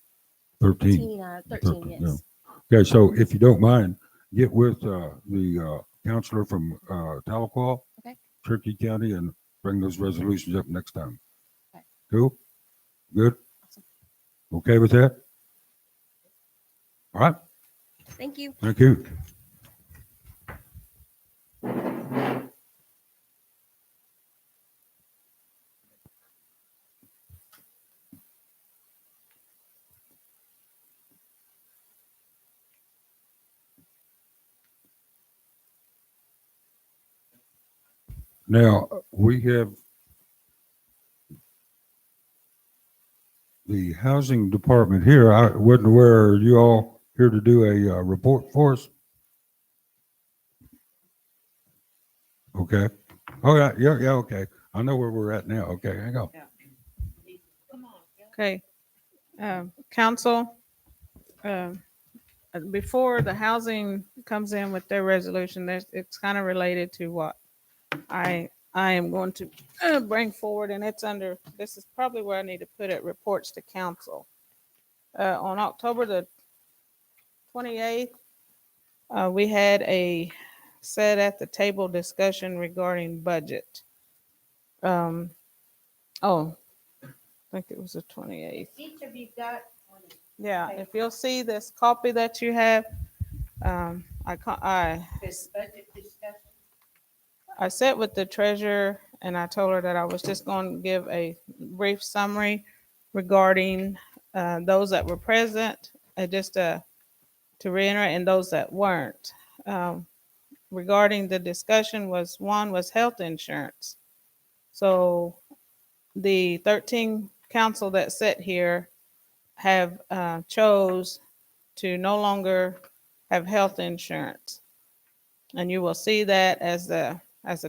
13. 13, Yeah. yes. Okay, so if you don't mind, get with the counselor from Tahlequah, Okay. Cherokee County, and bring those resolutions up next time. Okay. Cool? Good? Awesome. Okay with that? All right. Thank you. Thank you. Now, we have the housing department here. I wasn't aware, are you all here to do a report for us? Okay. Oh, yeah, yeah, yeah, okay. I know where we're at now. Okay, hang on. Okay. Council, before the housing comes in with their resolution, it's kind of related to what I am going to bring forward, and it's under, this is probably where I need to put it, reports to council. On October the 28th, we had a set at the table discussion regarding budget. Oh, I think it was the 28th. Each of you got Yeah, if you'll see this copy that you have, this budget discussion. I sat with the treasurer and I told her that I was just going to give a brief summary regarding those that were present, just to reiterate, and those that weren't. Regarding the discussion one was health insurance. So the 13 council that sit here have chose to no longer have health insurance. And you will see that as the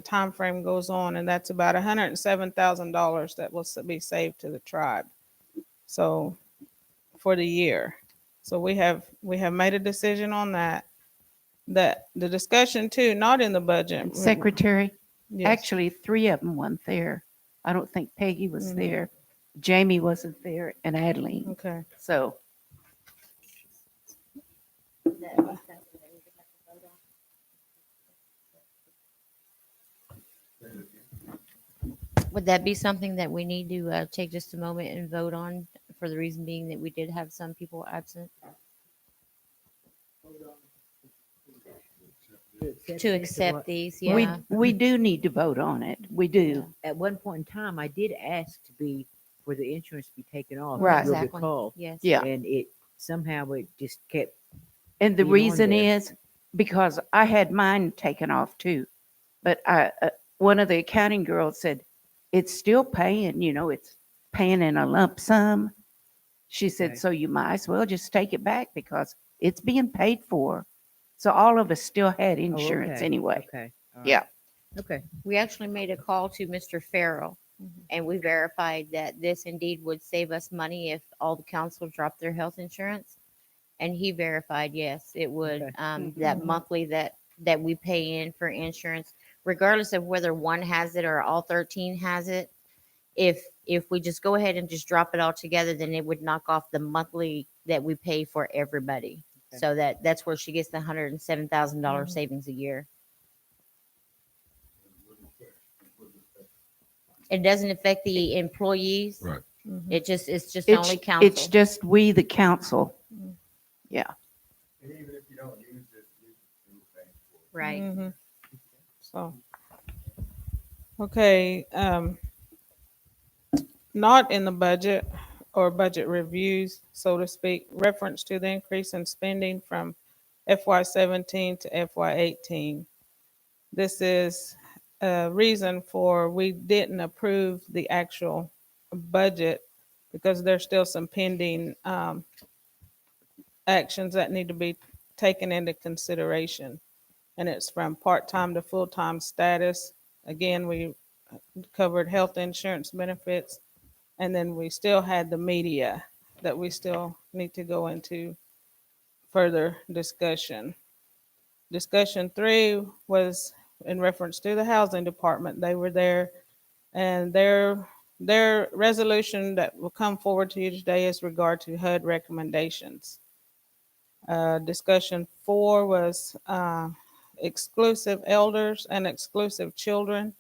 time frame goes on, and that's about $107,000 that will be saved to the tribe. So for the year. So we have made a decision on that. That the discussion too, not in the budget. Secretary, Yes. actually, 3 of them weren't there. I don't think Peggy was Mhm. there. Jamie wasn't there, and Adeline. Okay. So Would that be something that we need to take just a moment and vote on, for the reason being that we did have some people absent? To accept these, yeah. we do need to vote on it. We do. At one point in time, I did ask to be, for the insurance to be taken off. Right. You'll Exactly. recall. Yes. Yeah. And somehow it just kept, And the being on reason there. is because I had mine taken off too. But one of the accounting girls said, it's still paying, it's paying in a lump sum. She said, Okay. so you might as well just take it back because it's being paid for. So all of us still had Oh, insurance okay, anyway. Okay. all right. Yeah. Okay. We actually made a call to Mr. Farrell, and we verified that this indeed would save us money if all the council dropped their health insurance. And he verified, yes, it would. Okay. That monthly that we pay in for insurance, regardless of whether one has it or all 13 has it, if we just go ahead and just drop it all together, then it would knock off the monthly that we pay for everybody. Okay. So that's where she gets the $107,000 savings a year. It doesn't affect the employees. Right. It's just It's, only council. it's just we, the council. Yeah. And even if you don't use it, you still pay for it. Right. Mhm. So, okay, not in the budget or budget reviews, so to speak, reference to the increase in spending from FY17 to FY18. This is a reason for we didn't approve the actual budget because there's still some pending actions that need to be taken into consideration. And it's from part-time to full-time status. Again, we covered health insurance benefits, And then we still had the media that we still need to go into further discussion. Discussion 3 was in reference to the housing department. They were there, and their resolution that will come forward to you today is regard to HUD recommendations. Discussion 4 was exclusive elders and exclusive children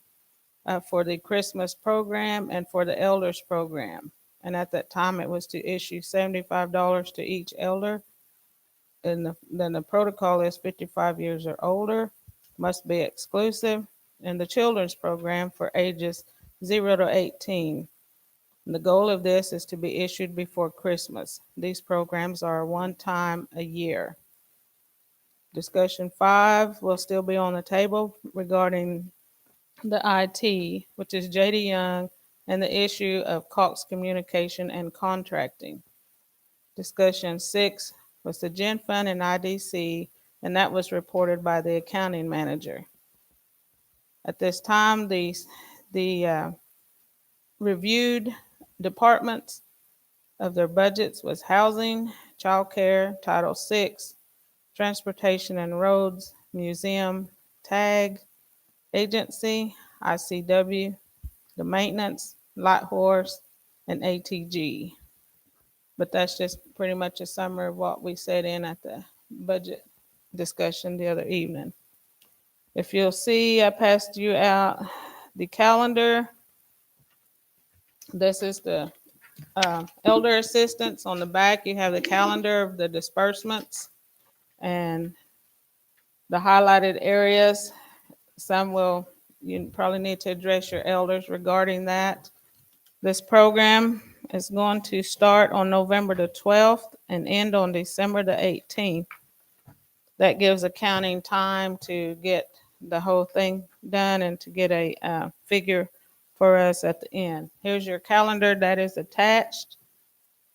for the Christmas program and for the elders program. And at that time, it was to issue $75 to each elder. And then the protocol is 55 years or older, must be exclusive. And the children's program for ages 0 to 18. And the goal of this is to be issued before Christmas. These programs are one time a year. Discussion 5 will still be on the table regarding the IT, which is JD Young, and the issue of Cox Communication and contracting. Discussion 6 was the Gen Fund and IDC, and that was reported by the accounting manager. At this time, the reviewed departments of their budgets was housing, child care, Title VI, transportation and roads, museum, tag, agency, ICW, the maintenance, Light Horse, and ATG. But that's just pretty much a summary of what we said in at the budget discussion the other evening. If you'll see, I passed you out the calendar. This is the elder assistance. On the back, you have the calendar of the disbursements and the highlighted areas. You probably need to address your elders regarding that. This program is going to start on November the 12th and end on December the 18th. That gives accounting time to get the whole thing done and to get a figure for us at the end. Here's your calendar that is attached.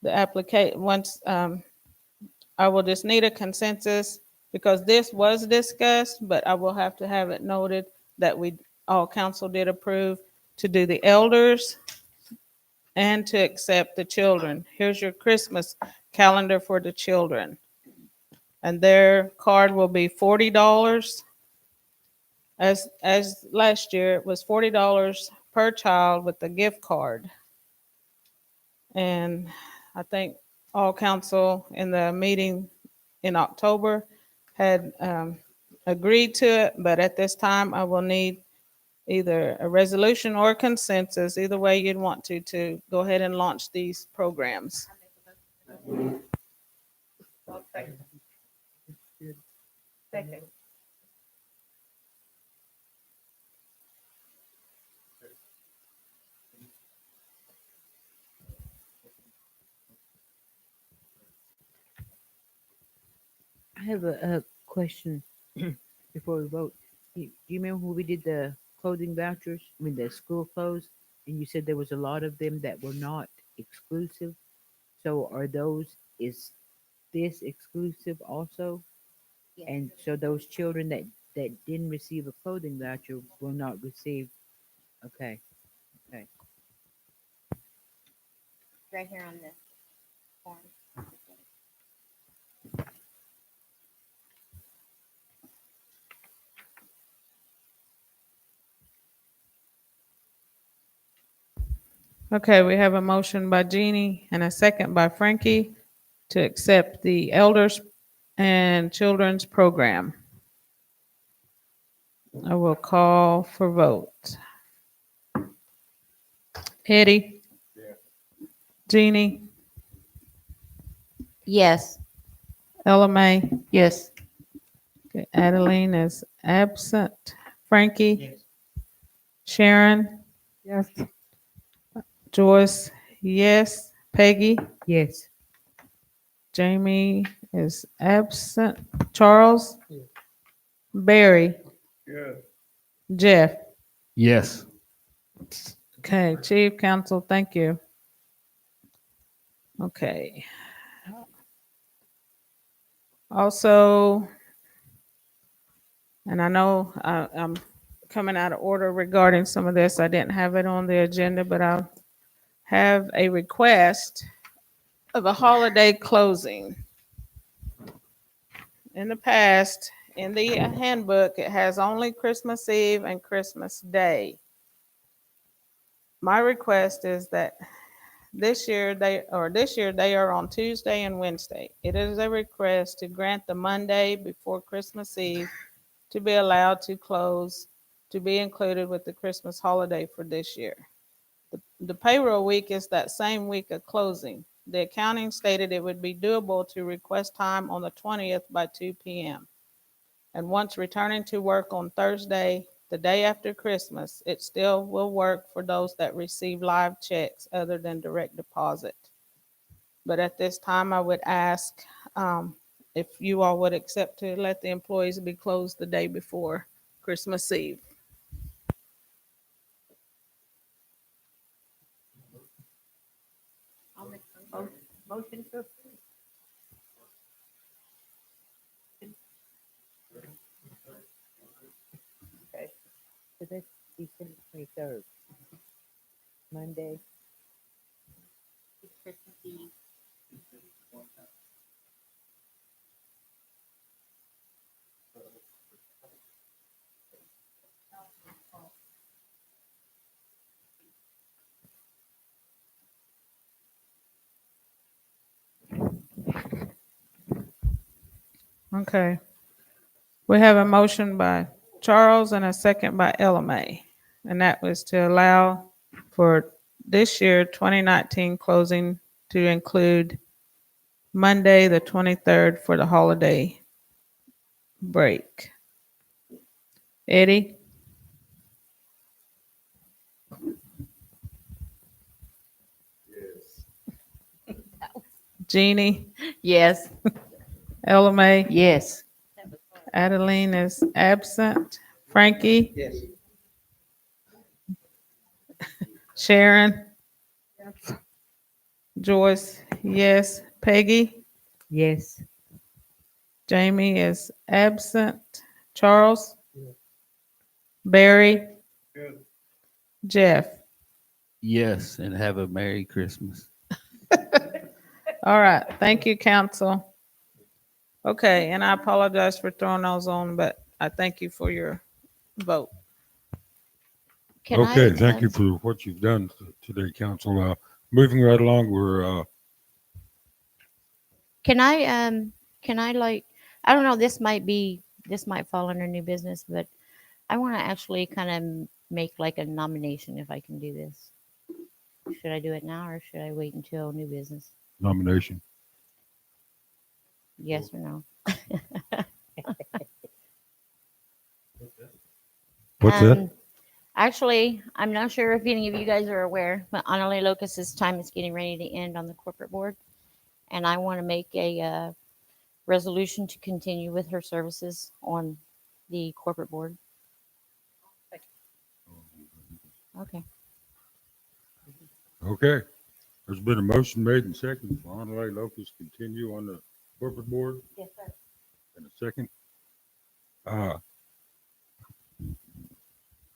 The application, once I will just need a consensus because this was discussed, but I will have to have it noted that all council did approve to do the elders and to accept the children. Here's your Christmas calendar for the children. And their card will be $40. As last year, it was $40 per child with the gift card. And I think all council in the meeting in October had agreed to it, but at this time, I will need either a resolution or a consensus, either way you'd want to go ahead and launch these programs. Second. I have a question before we vote. Do you remember when we did the clothing vouchers? I mean, the school clothes, and you said there was a lot of them that were not exclusive. So is this exclusive also? Yes. And so those children that didn't receive a clothing voucher will not receive. Okay. Right here on this form. Okay, we have a motion by Jeannie and a second by Frankie to accept the elders and children's program. I will call for vote. Eddie? Yeah. Jeannie? Yes. Ella May? Yes. Okay, Adeline is absent. Frankie? Yes. Sharon? Yes. Joyce? Yes. Peggy? Yes. Jamie is absent. Charles? Barry? Yes. Jeff? Yes. Okay, Chief Counsel, thank you. Okay. Also, and I know I'm coming out of order regarding some of this. I didn't have it on the agenda, but I'll have a request of a holiday closing. In the past, in the handbook, it has only Christmas Eve and Christmas Day. My request is that this year they are on Tuesday and Wednesday. It is a request to grant the Monday before Christmas Eve to be allowed to close, to be included with the Christmas holiday for this year. The payroll week is that same week of closing. The accounting stated it would be doable to request time on the 20th by 2 p.m. And once returning to work on Thursday, the day after Christmas, it still will work for those that receive live checks other than direct deposit. But at this time, I would ask if you all would accept to let the employees be closed the day before Christmas Eve. I'll make a motion to approve. Okay, so that's December 23rd, Monday. Christmas Eve. Okay. We have a motion by Charles and a second by Ella May. And that was to allow for this year, 2019 closing to include Monday, the 23rd for the holiday break. Eddie? Jeannie? Yes. Ella May? Yes. Adeline is absent. Frankie? Yes. Sharon? Yes. Joyce? Yes. Peggy? Yes. Jamie is absent. Charles? Yes. Barry? Yes. Jeff? Yes, and have a Merry Christmas. All right. Thank you, council. Okay, and I apologize for throwing those on, but I thank you for your vote. Can Okay, I, thank you for what you've done today, council. Moving right along, we're, can I like, I don't know, this might fall under new business, but I want to actually kind of make like a nomination if I can do this. Should I do it now or should I wait until new business? nomination. Yes or no? What's that? Actually, I'm not sure if any of you guys are aware, but Annalie Locust's time is getting ready to end on the corporate board. And I want to make a resolution to continue with her services on the corporate board. Okay. Okay. There's been a motion made and seconded for Honorary Locust continue on the corporate board. Yes, sir. And a second.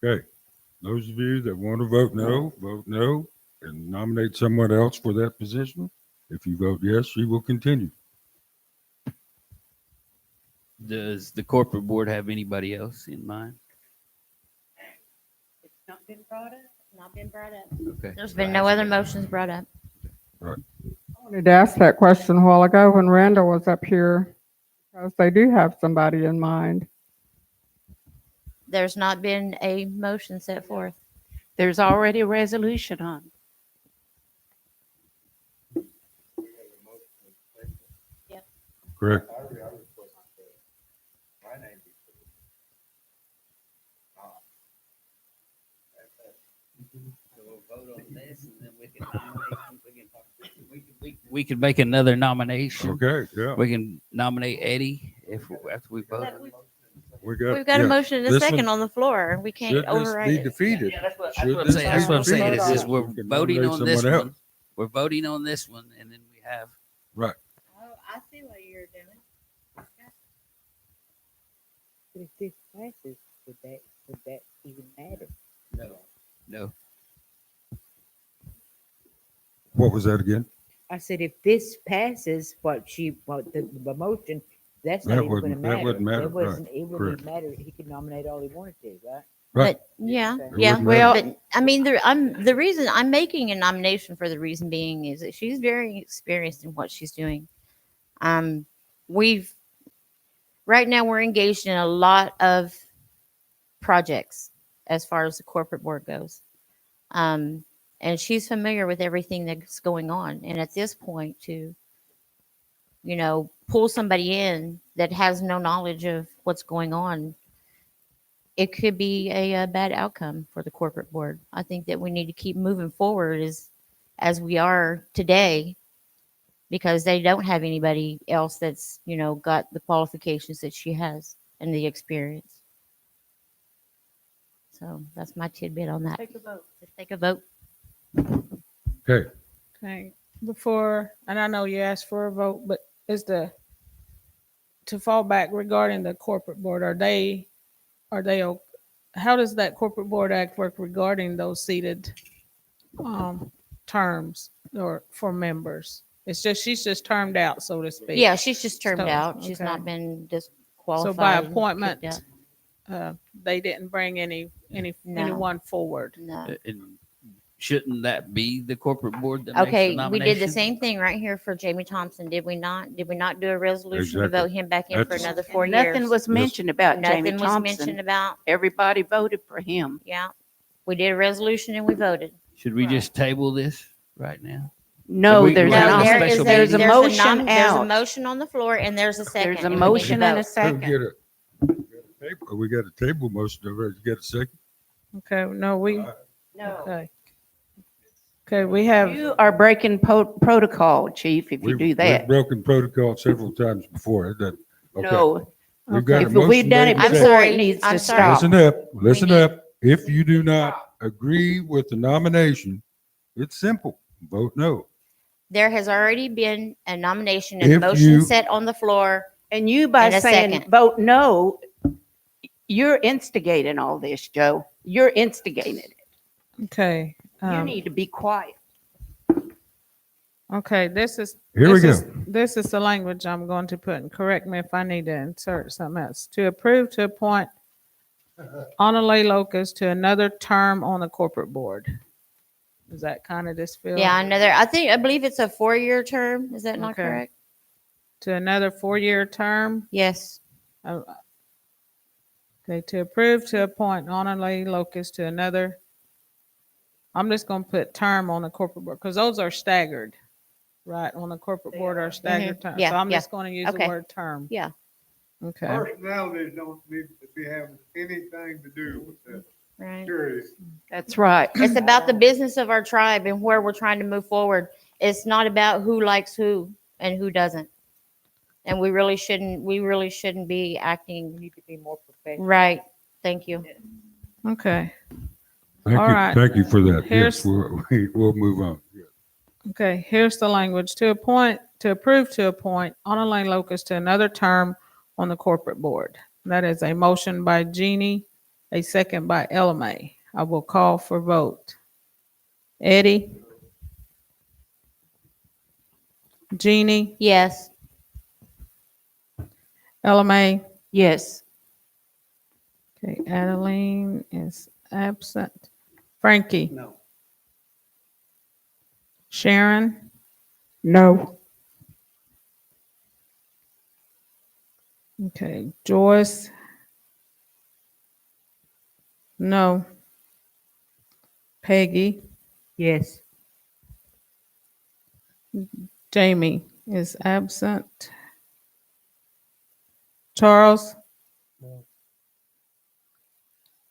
Okay. Those of you that want to vote no, and nominate someone else for that position. If you vote yes, she will continue. Does the corporate board have anybody else in mind? It's not been brought up. Not been brought up. Okay. There's been no other motions brought up. I wanted to ask that question a while ago when Randall was up here, because they do have somebody in mind. There's not been a motion set forth. There's already a resolution on. Correct. So we'll vote on this and then we can we can make another nomination. Okay, yeah. We can nominate Eddie after we vote. We've got a motion and a This second one- on the floor. We Should can't this override be it. defeated? That's what Should I'm this saying. be That's what I'm saying. defeated? Is we're We can voting nominate on this someone one. else. We're voting on this one, and then we have Right. Oh, I see what you're doing. But if this passes, would that even matter? no. What was that again? I said, if this passes what the motion, that's not That even gonna wouldn't- that matter. wouldn't matter, It wasn't, it wouldn't correct. even matter. He could nominate all he wanted to, right? Right. But yeah, Okay. It yeah. wouldn't matter. But I mean, the reason I'm making a nomination for the reason being is that she's very experienced in what she's doing. We've right now we're engaged in a lot of projects as far as the corporate board goes. And she's familiar with everything that's going on. And at this point, to, pull somebody in that has no knowledge of what's going on, it could be a bad outcome for the corporate board. I think that we need to keep moving forward as we are today, because they don't have anybody else that's, got the qualifications that she has and the experience. So that's my tidbit on that. Take a vote. Just take a vote. Okay. Okay, before, and I know you asked for a vote, but to fall back regarding the corporate board, how does that corporate board act work regarding those seated terms or for members? She's just termed out, so to speak. Yeah, she's just termed So, out. She's okay. not been disqualified. So by and kicked appointment, out. they didn't bring No. anyone forward. No. And shouldn't that be the corporate board that makes the Okay, we nomination? did the same thing right here for Jamie Thompson, did we not? Did we not do a resolution to Exactly. vote him back in for That's- another 4 years? Nothing was mentioned about Jamie Nothing was mentioned Thompson. about, Everybody voted for him. yeah. We did a resolution and we voted. Should we Right. just table this right now? No, We- there's No, an, not there special is meeting. there's a motion There's a out. motion on the floor and there's a second. There's a and we need to motion and a vote. So second. we got a table motion over. You get a second? Okay, no, No. okay. Okay, we have, You are breaking protocol, chief, if you do We've that. broken protocol several times before. It doesn't- okay. No, We've got a if motion we've done made it and I'm seconded. before, sorry. it needs I'm to sorry. stop. Listen need- up. If you do not agree with the nomination, it's simple. Vote no. There has already been a nomination and If a motion you- set on the floor. And you, by And a saying second. vote no, you're instigating all this, Joe. You're instigating it. okay. You need to be quiet. Okay, Here we go. This is the language I'm going to put, and correct me if I need to insert something else. To approve to appoint Honolulu Locust to another term on the corporate board. Is that kind of this feel? Yeah, I believe it's a 4-year term. Is that not Okay. correct? To another 4-year term. Yes. Okay, to approve to appoint Honolulu Locust to another. I'm just gonna put term on the corporate board, because those are staggered, right? On the corporate board are staggered terms. Yeah, So I'm yeah. just gonna use the Okay. word term. Yeah. Okay, Personalities don't need to be having anything to do with this. Right. Serious. That's right. It's about the business of our tribe and where we're trying to move forward. It's not about who likes who and who doesn't. And we really shouldn't be acting We need to be more professional. right. Thank you. okay, Thank All you. right. Thank you for that. Here's- Yes, we'll move on. okay. Here's the language. To approve to appoint Honolulu Locust to another term on the corporate board. That is a motion by Jeannie, a second by Ella May. I will call for vote. Eddie? Jeannie? Yes. Ella May? Yes. Okay, Adeline is absent. Frankie? No. Sharon? No. Okay, Joyce? No. Peggy? Yes. Jamie is absent. Charles? No.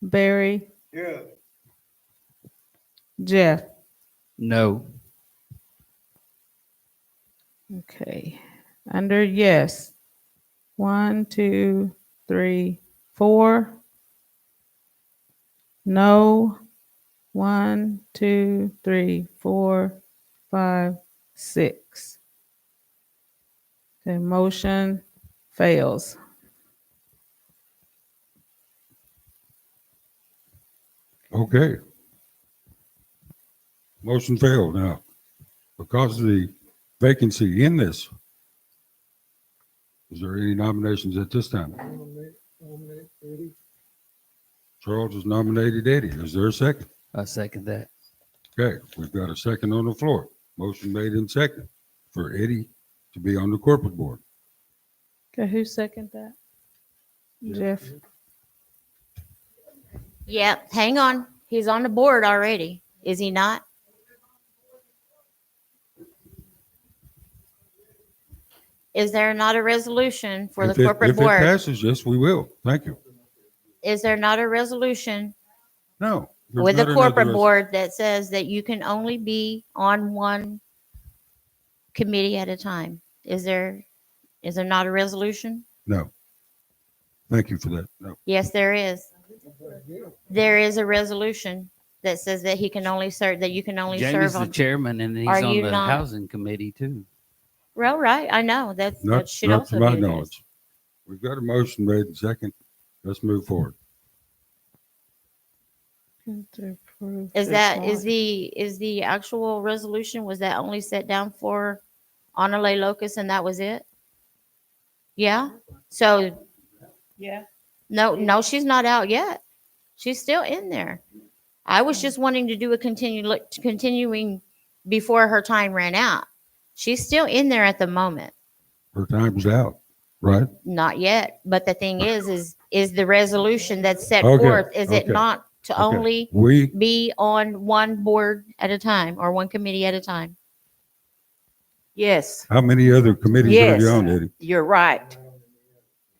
Barry? Yeah, Jeff? No. Okay, under yes. 1, 2, 3, 4. No. 1, 2, 3, 4, 5, 6. Okay, motion fails. Okay. Motion failed now. because of the vacancy in this, is there any nominations at this time? Nominate Eddie. Charles has nominated Eddie. Is there a second? I second that. Okay, we've got a second on the floor. Motion made in second for Eddie to be on the corporate board. Okay, who seconded that? Jeff. Yep, hang on. He's on the board already, is he not? Is there not a resolution for the corporate If it board? passes, yes, we will. Thank you. Is there not a resolution No. there's with the not another corporate board that says that you can only be on one committee at a time? Is there not a resolution? No. Thank you for that. No. Yes, there is. There is a resolution that says that he can only serve, that you can only Jamie's serve the on. chairman and he's Are on you the not- housing committee too. Well, right, I know, that Not, should not also to my be addressed. knowledge. We've got a motion made in second. Let's move forward. To approve Is to that, appoint. is the actual resolution, was that only set down for Honolulu Locust and that was it? Yeah, so, Yeah. no, she's not out yet. She's still in there. I was just wanting to do a continuing before her time ran out. She's still in there at the moment. Her time's out, right? Not yet, but the thing is the resolution that's set Okay, forth, is it okay, not to Okay. only We, be on one board at a time or one committee at a time? Yes, how many other committees are you Yes. on, Eddie? you're right.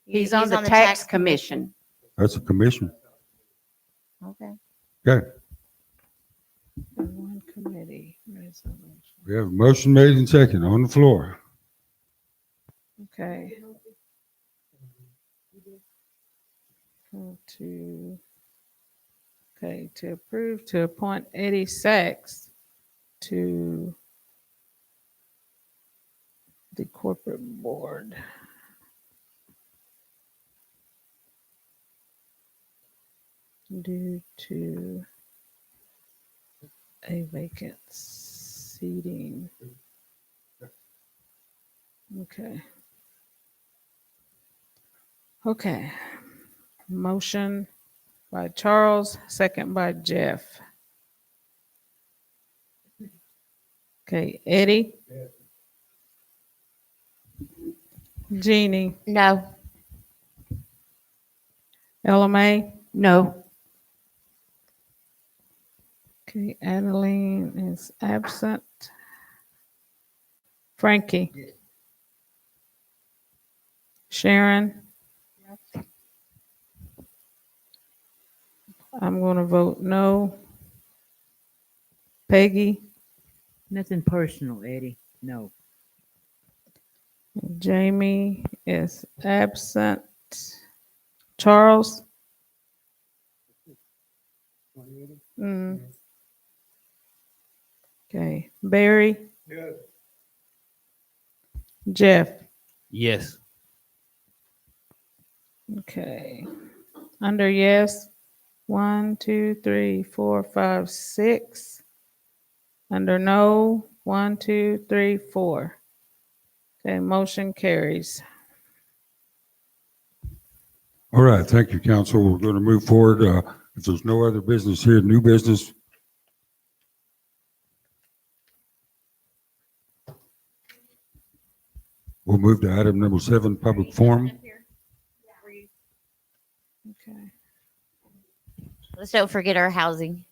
He's on the tax commission. That's a commission. Okay. Okay. One committee resolution. We have a motion made in second on the floor. Okay. Go to, okay, to approve to appoint Eddie Sachs to the corporate board. Due to a vacant seating. Okay. Okay. Motion by Charles, second by Jeff. Okay, Eddie? Jeannie? No, LMA? No, Okay, Adeline is absent. Frankie? Sharon? I'm going to vote no. Peggy? Nothing personal, Eddie. No. Jamie is absent. Charles? Mm. Okay, Barry? Yes. Jeff? Yes. Okay. Under yes, 1, 2, 3, 4, 5, 6. Under no, 1, 2, 3, 4. Okay, motion carries. All right, thank you, council. We're going to move forward. If there's no other business here, new business. We'll move to item number 7, public forum. Okay. let's don't forget our housing.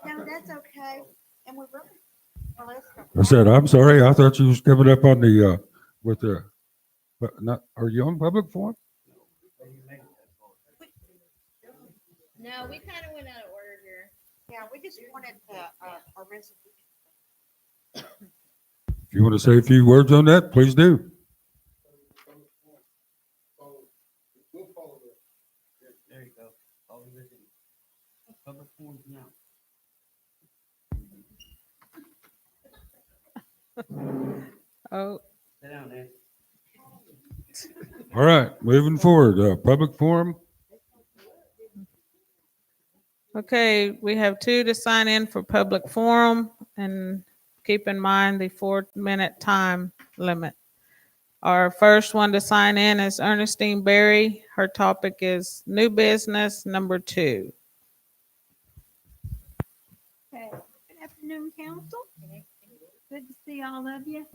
No, that's okay. And we're really. well, let's go. I said, I'm sorry, I thought you was coming up on the, with the, but not, are you on public forum? No, we kind of went out of order here. Yeah, we just wanted a resolution. If you want to say a few words on that, please do. There you go. All this is public forums now. Oh, Sit down, Ed. All right, moving forward, public forum. Okay, we have two to sign in for public forum, and keep in mind the 4-minute time limit. Our first one to sign in is Ernestine Berry. Her topic is new business number 2. Okay, good afternoon, council. Good to see all of you.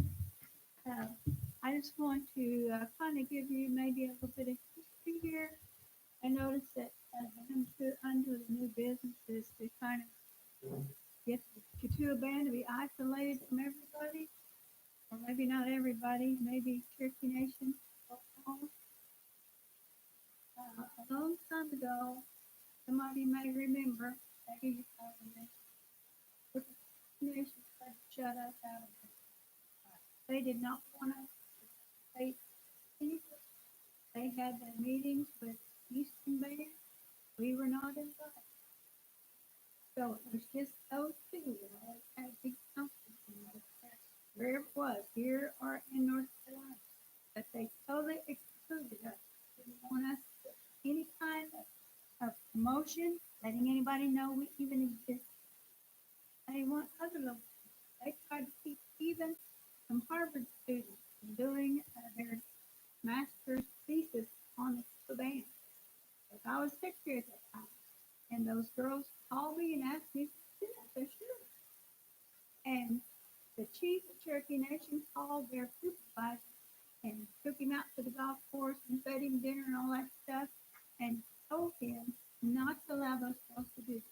I just want to kind of give you maybe a little bit of history here. I noticed that under the new businesses to kind of get the Katua band to be isolated from everybody, or maybe not everybody, maybe Cherokee Nation. A long time ago, some of you may remember, maybe you probably may, the Cherokee Nation tried to shut us out of it. They did not want us to take anything. They had their meetings with Eastern Band. We were not invited. So it was just those two that always had big conference wherever it was, here or in North Carolina. But they totally excluded us. Didn't want us to do any kind of promotion, letting anybody know we even exist. They want other local. They tried to keep even some Harvard students from doing their master's thesis on the band. Because I was secretary at that time. And those girls called me and asked me to do that. They're sure. And the chief of Cherokee Nation called their supervisor and took him out to the golf course and fed him dinner and all that stuff and told him not to allow those girls to do this.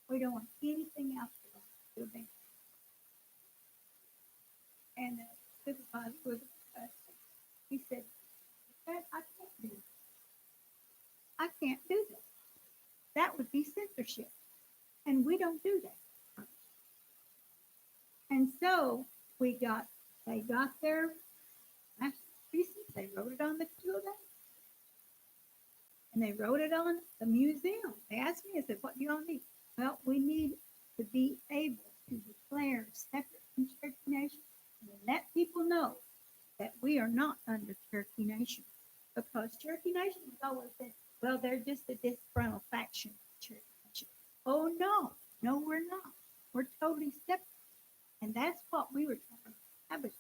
We don't want anything else to do. And the supervisor was he said, I can't do this. I can't do this. That would be censorship. And we don't do that. And so they got their masterpieces, they wrote it on the tool and they wrote it on the museum. They asked me, I said, what do y'all need? Well, we need to be able to declare separate from Cherokee Nation and let people know that we are not under Cherokee Nation. Because Cherokee Nation has always said, well, they're just a disgruntled faction of Cherokee Nation. Oh, no, we're not. We're totally separate. And that's what we were trying to establish.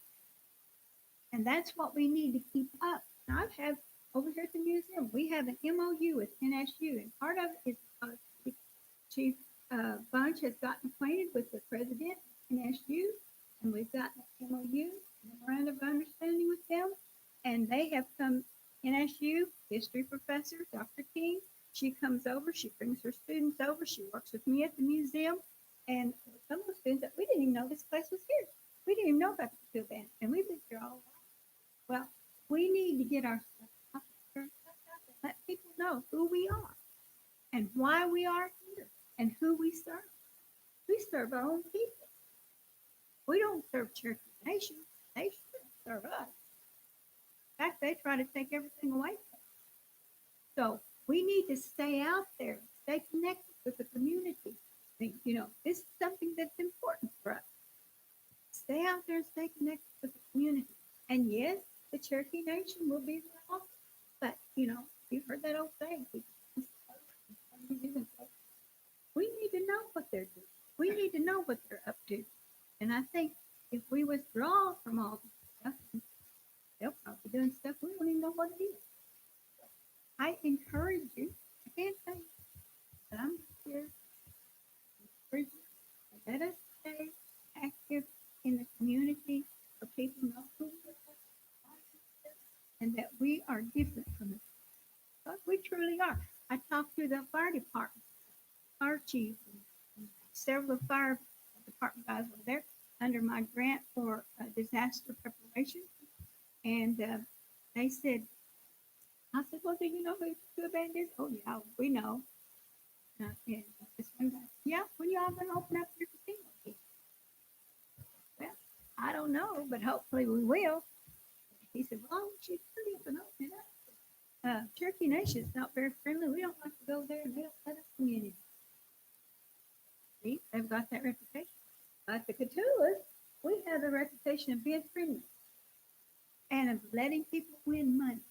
And that's what we need to keep up. Now, I have over here at the museum, we have an MOU with NSU, and part of it is because Chief Bunch has gotten acquainted with the president of NSU, and we've got an MOU, memorandum of understanding with them, and they have come, NSU history professor, Dr. King, she comes over, she brings her students over, she works with me at the museum, and some of the students that we didn't even know this place was here. We didn't even know about the field band, and we've been here all along. Well, we need to get our stuff out there, let people know who we are and why we are here and who we serve. We serve our own people. We don't serve Cherokee Nation. They should serve us. In fact, they try to take everything away from us. So we need to stay out there, stay connected with the community. You know, this is something that's important for us. Stay out there and stay connected with the community. And yes, the Cherokee Nation will be there also. But, you know, you've heard that old saying. We need to know what they're doing. We need to know what they're up to. And I think if we withdraw from all this stuff, they'll probably be doing stuff we don't even know what it is. I encourage you, I can't say that I'm here. Let us stay active in the community so people know who we are and that we are different from them. But we truly are. I talked to the fire department, fire chief, and several fire department guys were there under my grant for disaster preparation. And they said, I said, well, do you know who the band is? Oh, yeah, we know. And this one guy, yeah, when y'all going to open up your casino again? Well, I don't know, but hopefully we will. He said, well, we should hurry up and open it up. Cherokee Nation is not very friendly. We don't like to go there and they don't let us in. See, they've got that reputation. Like the Catulas, we have the reputation of being friendly and of letting people win money.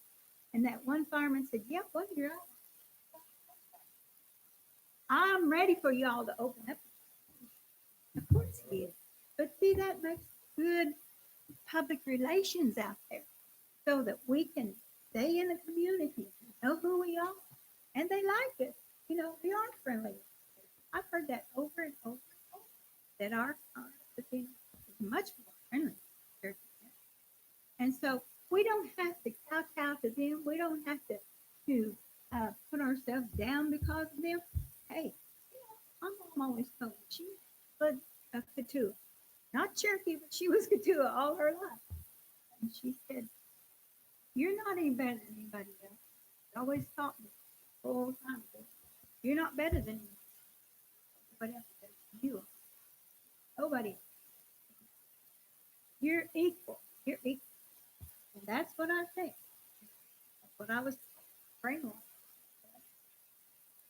And that one fireman said, yep, well, you're right. I'm ready for y'all to open up. Of course he is. But see, that makes good public relations out there so that we can stay in the community, know who we are, and they like us. You know, we are friendly. I've heard that over and over and over, that our city is much more friendly. And so we don't have to kowtow to them. We don't have to put ourselves down because of them. Hey, my mom always told me she was a Katua. Not Cherokee, but she was Katua all her life. And she said, you're not any better than anybody else. She always taught me the whole time. You're not better than anybody else. You are. Nobody. You're equal. You're equal. And that's what I think. That's what I was brainwashed.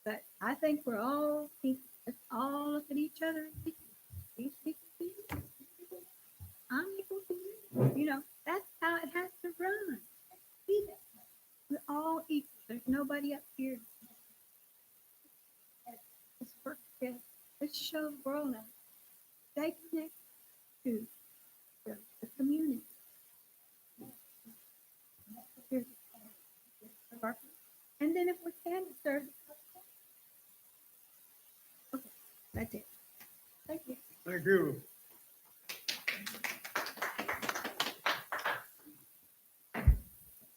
But I think we're all equal. Let's all look at each other and think, he's equal to you. I'm equal to you. You know, that's how it has to run. See that? We're all equal. There's nobody up here. Let's work together. Let's show the world now. Stay connected to the community. And then if we can, serve. Okay, that's it. Thank you. Thank you.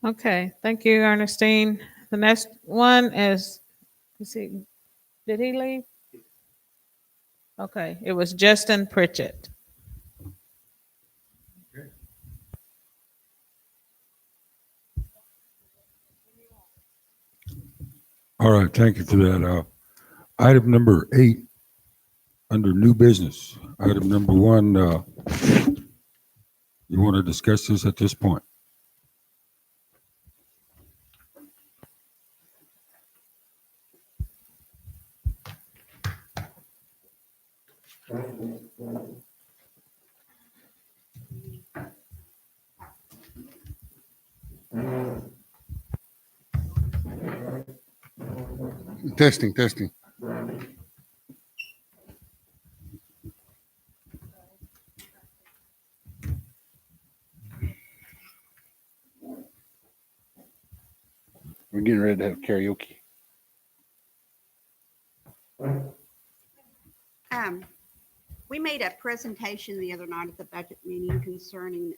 Okay, thank you, Ernestine. The next one is, did he leave? Okay, it was Justin Pritchett. All right, thank you for that. Item number 8, under new business. Item number 1, you want to discuss this at this point? Testing, testing. We're getting ready to have karaoke. We made a presentation the other night at the budget meeting concerning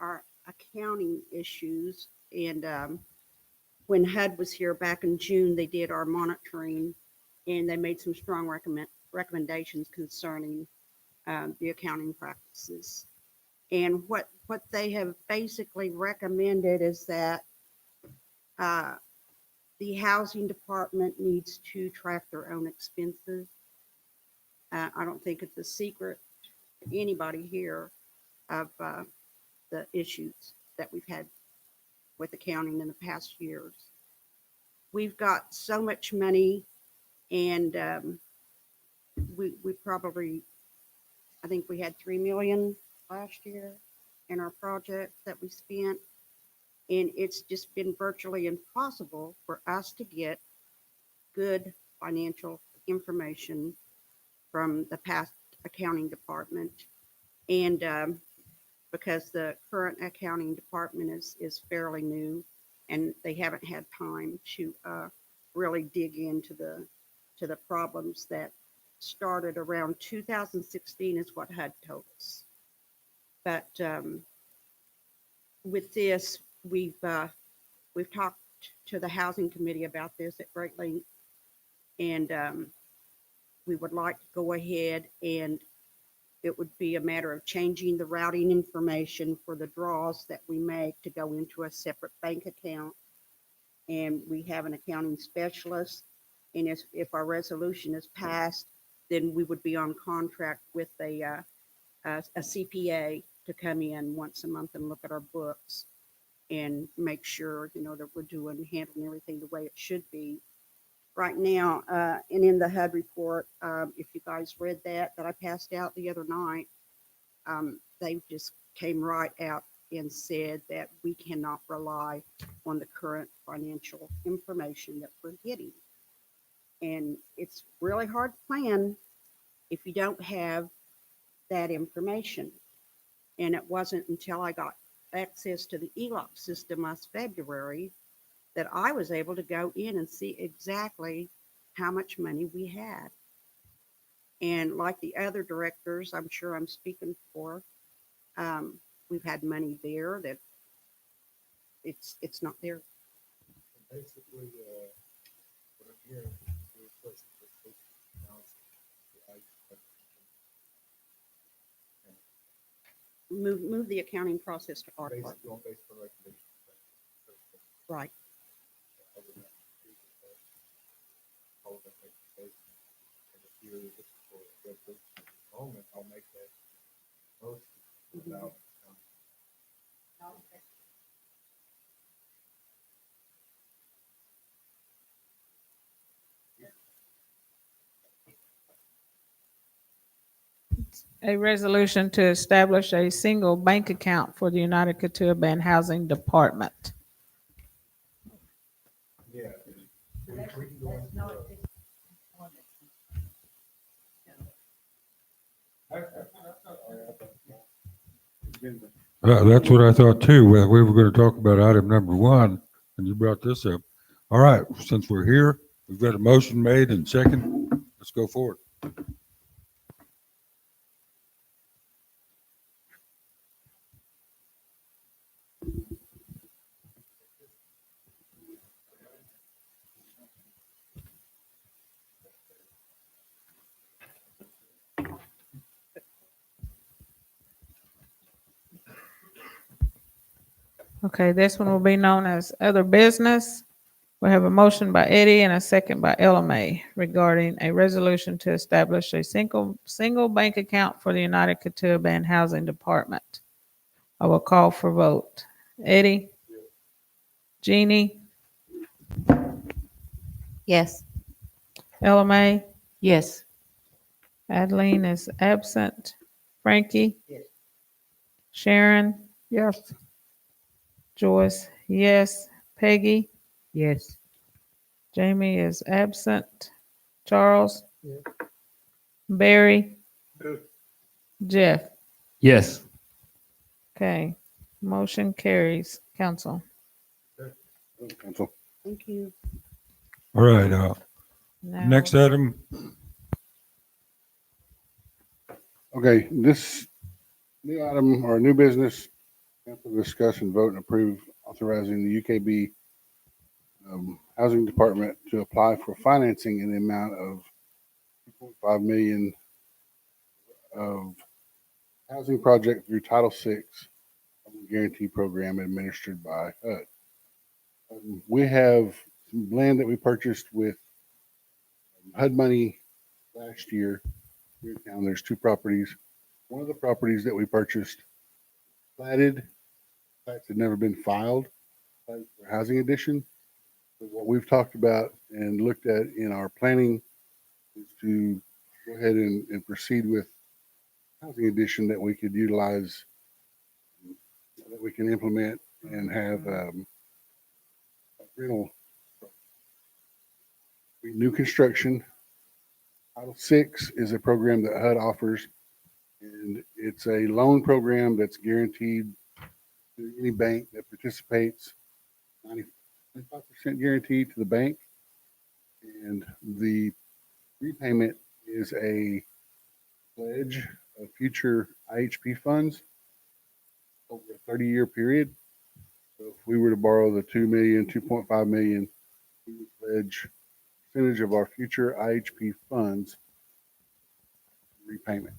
our accounting issues. And when HUD was here back in June, they did our monitoring and they made some strong recommendations concerning the accounting practices. And what they have basically recommended is that the housing department needs to track their own expenses. I don't think it's a secret to anybody here of the issues that we've had with accounting in the past years. We've got so much money, and we probably, I think we had 3 million last year in our projects that we spent, and it's just been virtually impossible for us to get good financial information from the past accounting department. And because the current accounting department is fairly new and they haven't had time to really dig into the problems that started around 2016 is what HUD told us. But with this, we've talked to the housing committee about this at great length, and we would like to go ahead, and it would be a matter of changing the routing information for the draws that we make to go into a separate bank account. And we have an accounting specialist. And if our resolution is passed, then we would be on contract with a CPA to come in once a month and look at our books and make sure, that we're handling everything the way it should be. Right now, and in the HUD report, if you guys read that I passed out the other night, they just came right out and said that we cannot rely on the current financial information that we're getting. And it's really hard to plan if you don't have that information. And it wasn't until I got access to the ELOC system last February that I was able to go in and see exactly how much money we had. And like the other directors, I'm sure I'm speaking for, we've had money there that it's not there. Basically, what I'm hearing is your question is Move the accounting process to our part. based on recommendation. Right. Moment, I'll make that motion without. A resolution to establish a single bank account for the United Kituba Band Housing Department. Yeah. We can go into the- That's what I thought too. We were going to talk about item number 1, and you brought this up. All right, since we're here, we've got a motion made and second. Let's go forward. Okay, this one will be known as other business. We have a motion by Eddie and a second by LMA regarding a resolution to establish a single bank account for the United Kituba Band Housing Department. I will call for vote. Eddie? Jeannie? Yes. LMA? Yes. Adeline is absent. Frankie? Yes. Sharon? Yes. Joyce, yes. Peggy? Yes. Jamie is absent. Charles? Yes. Barry? Yes. Jeff? Yes. Okay, motion carries. Council. Council. Thank you. All right, Now- next item. Okay, this new item or new business, council discuss and vote and approve authorizing the UKB Housing Department to apply for financing in the amount of 2.5 million of housing project through Title VI Guarantee Program administered by HUD. We have some land that we purchased with HUD money last year. Here in town, there's 2 properties. One of the properties that we purchased platted, plats had never been filed for housing addition. So what we've talked about and looked at in our planning is to go ahead and proceed with housing addition that we could utilize, that we can implement and have rental. New construction. Title VI is a program that HUD offers, and it's a loan program that's guaranteed to any bank that participates, 95% guaranteed to the bank, and the repayment is a pledge of future IHP funds over a 30-year period. So if we were to borrow the 2.5 million, we would pledge percentage of our future IHP funds repayment.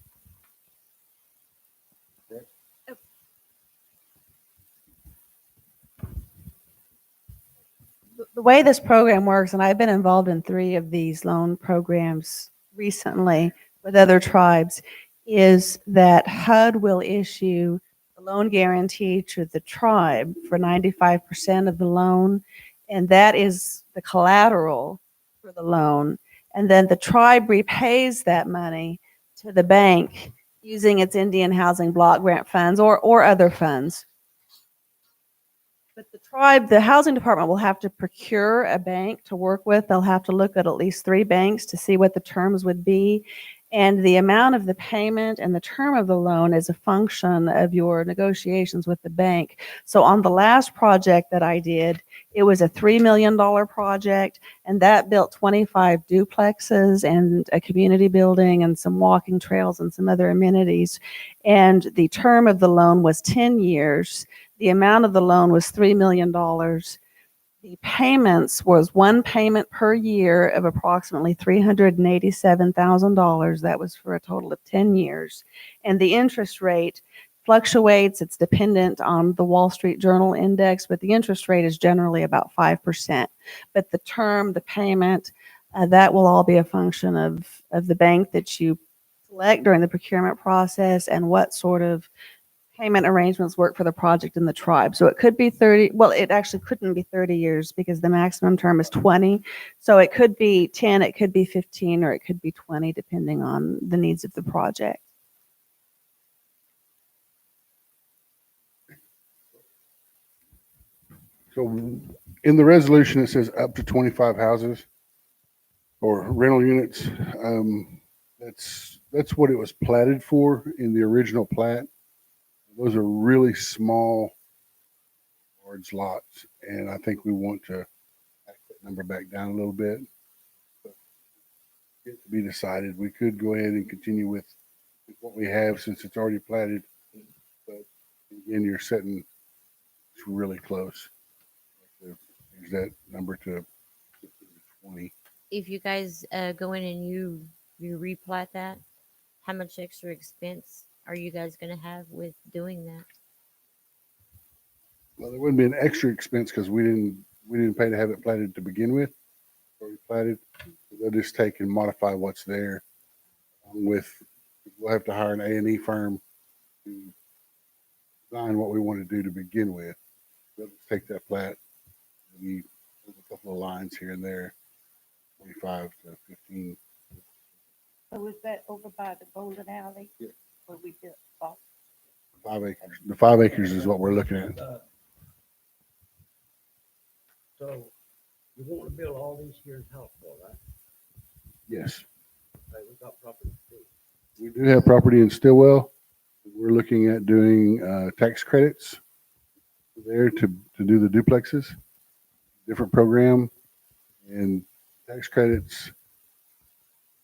The way this program works, and I've been involved in 3 of these loan programs recently with other tribes, is that HUD will issue a loan guarantee to the tribe for 95% of the loan, and that is the collateral for the loan. And then the tribe repays that money to the bank using its Indian Housing Block Grant funds or other funds. tribe, the housing department will have to procure a bank to work with. They'll have to look at least 3 banks to see what the terms would be. And the amount of the payment and the term of the loan is a function of your negotiations with the bank. So on the last project that I did, it was a $3 million project, and that built 25 duplexes and a community building and some walking trails and some other amenities. And the term of the loan was 10 years. The amount of the loan was $3 million. The payments was one payment per year of approximately $387,000. That was for a total of 10 years. And the interest rate fluctuates. It's dependent on the Wall Street Journal index, but the interest rate is generally about 5%. But the term, the payment, that will all be a function of the bank that you select during the procurement process and what sort of payment arrangements work for the project and the tribe. So it could be 30, well, it actually couldn't be 30 years because the maximum term is 20. So it could be 10, it could be 15, or it could be 20, depending on the needs of the project. So in the resolution, it says up to 25 houses or rental units. That's what it was platted for in the original plat. Those are really small, large lots, and I think we want to back that number back down a little bit. But yet to be decided. We could go ahead and continue with what we have since it's already platted, but again, you're setting it's really close. Use that number to 20. If you guys go in and you replat that, how much extra expense are you guys gonna have with doing that? Well, there wouldn't be an extra expense because we didn't pay to have it platted to begin with. It's already platted. They'll just take and modify what's there. With we'll have to hire an A&E firm to design what we want to do to begin with. They'll just take that plat, maybe a couple of lines here and there, 25 to 15. So is that over by the bowling alley? Yeah. Where we built off? 5 acres. The 5 acres is what we're looking at. So you want to build all these here in Houseville, right? Yes. Okay, we got property too. We do have property in Stillwell. We're looking at doing tax credits there to do the duplexes, different program, and tax credits.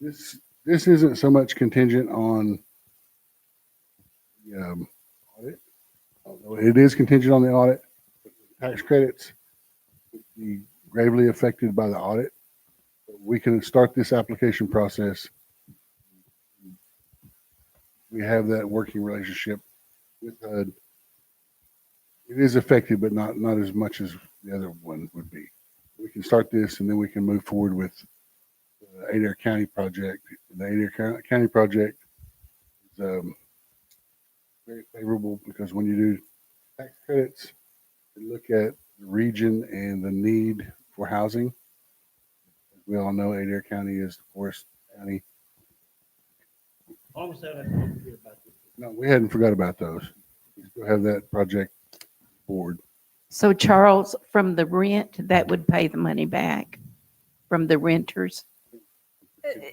This isn't so much contingent on the audit, although it is contingent on the audit. Tax credits would be gravely affected by the audit. But we can start this application process. We have that working relationship with HUD. It is affected, but not as much as the other one would be. We can start this, and then we can move forward with the Adair County project. The Adair County project is very favorable because when you do tax credits, you look at the region and the need for housing. As we all know, Adair County is the poorest county. Almost said I didn't forget about this. No, we hadn't forgot about those. We still have that project forward. So Charles, from the rent, that would pay the money back from the renters?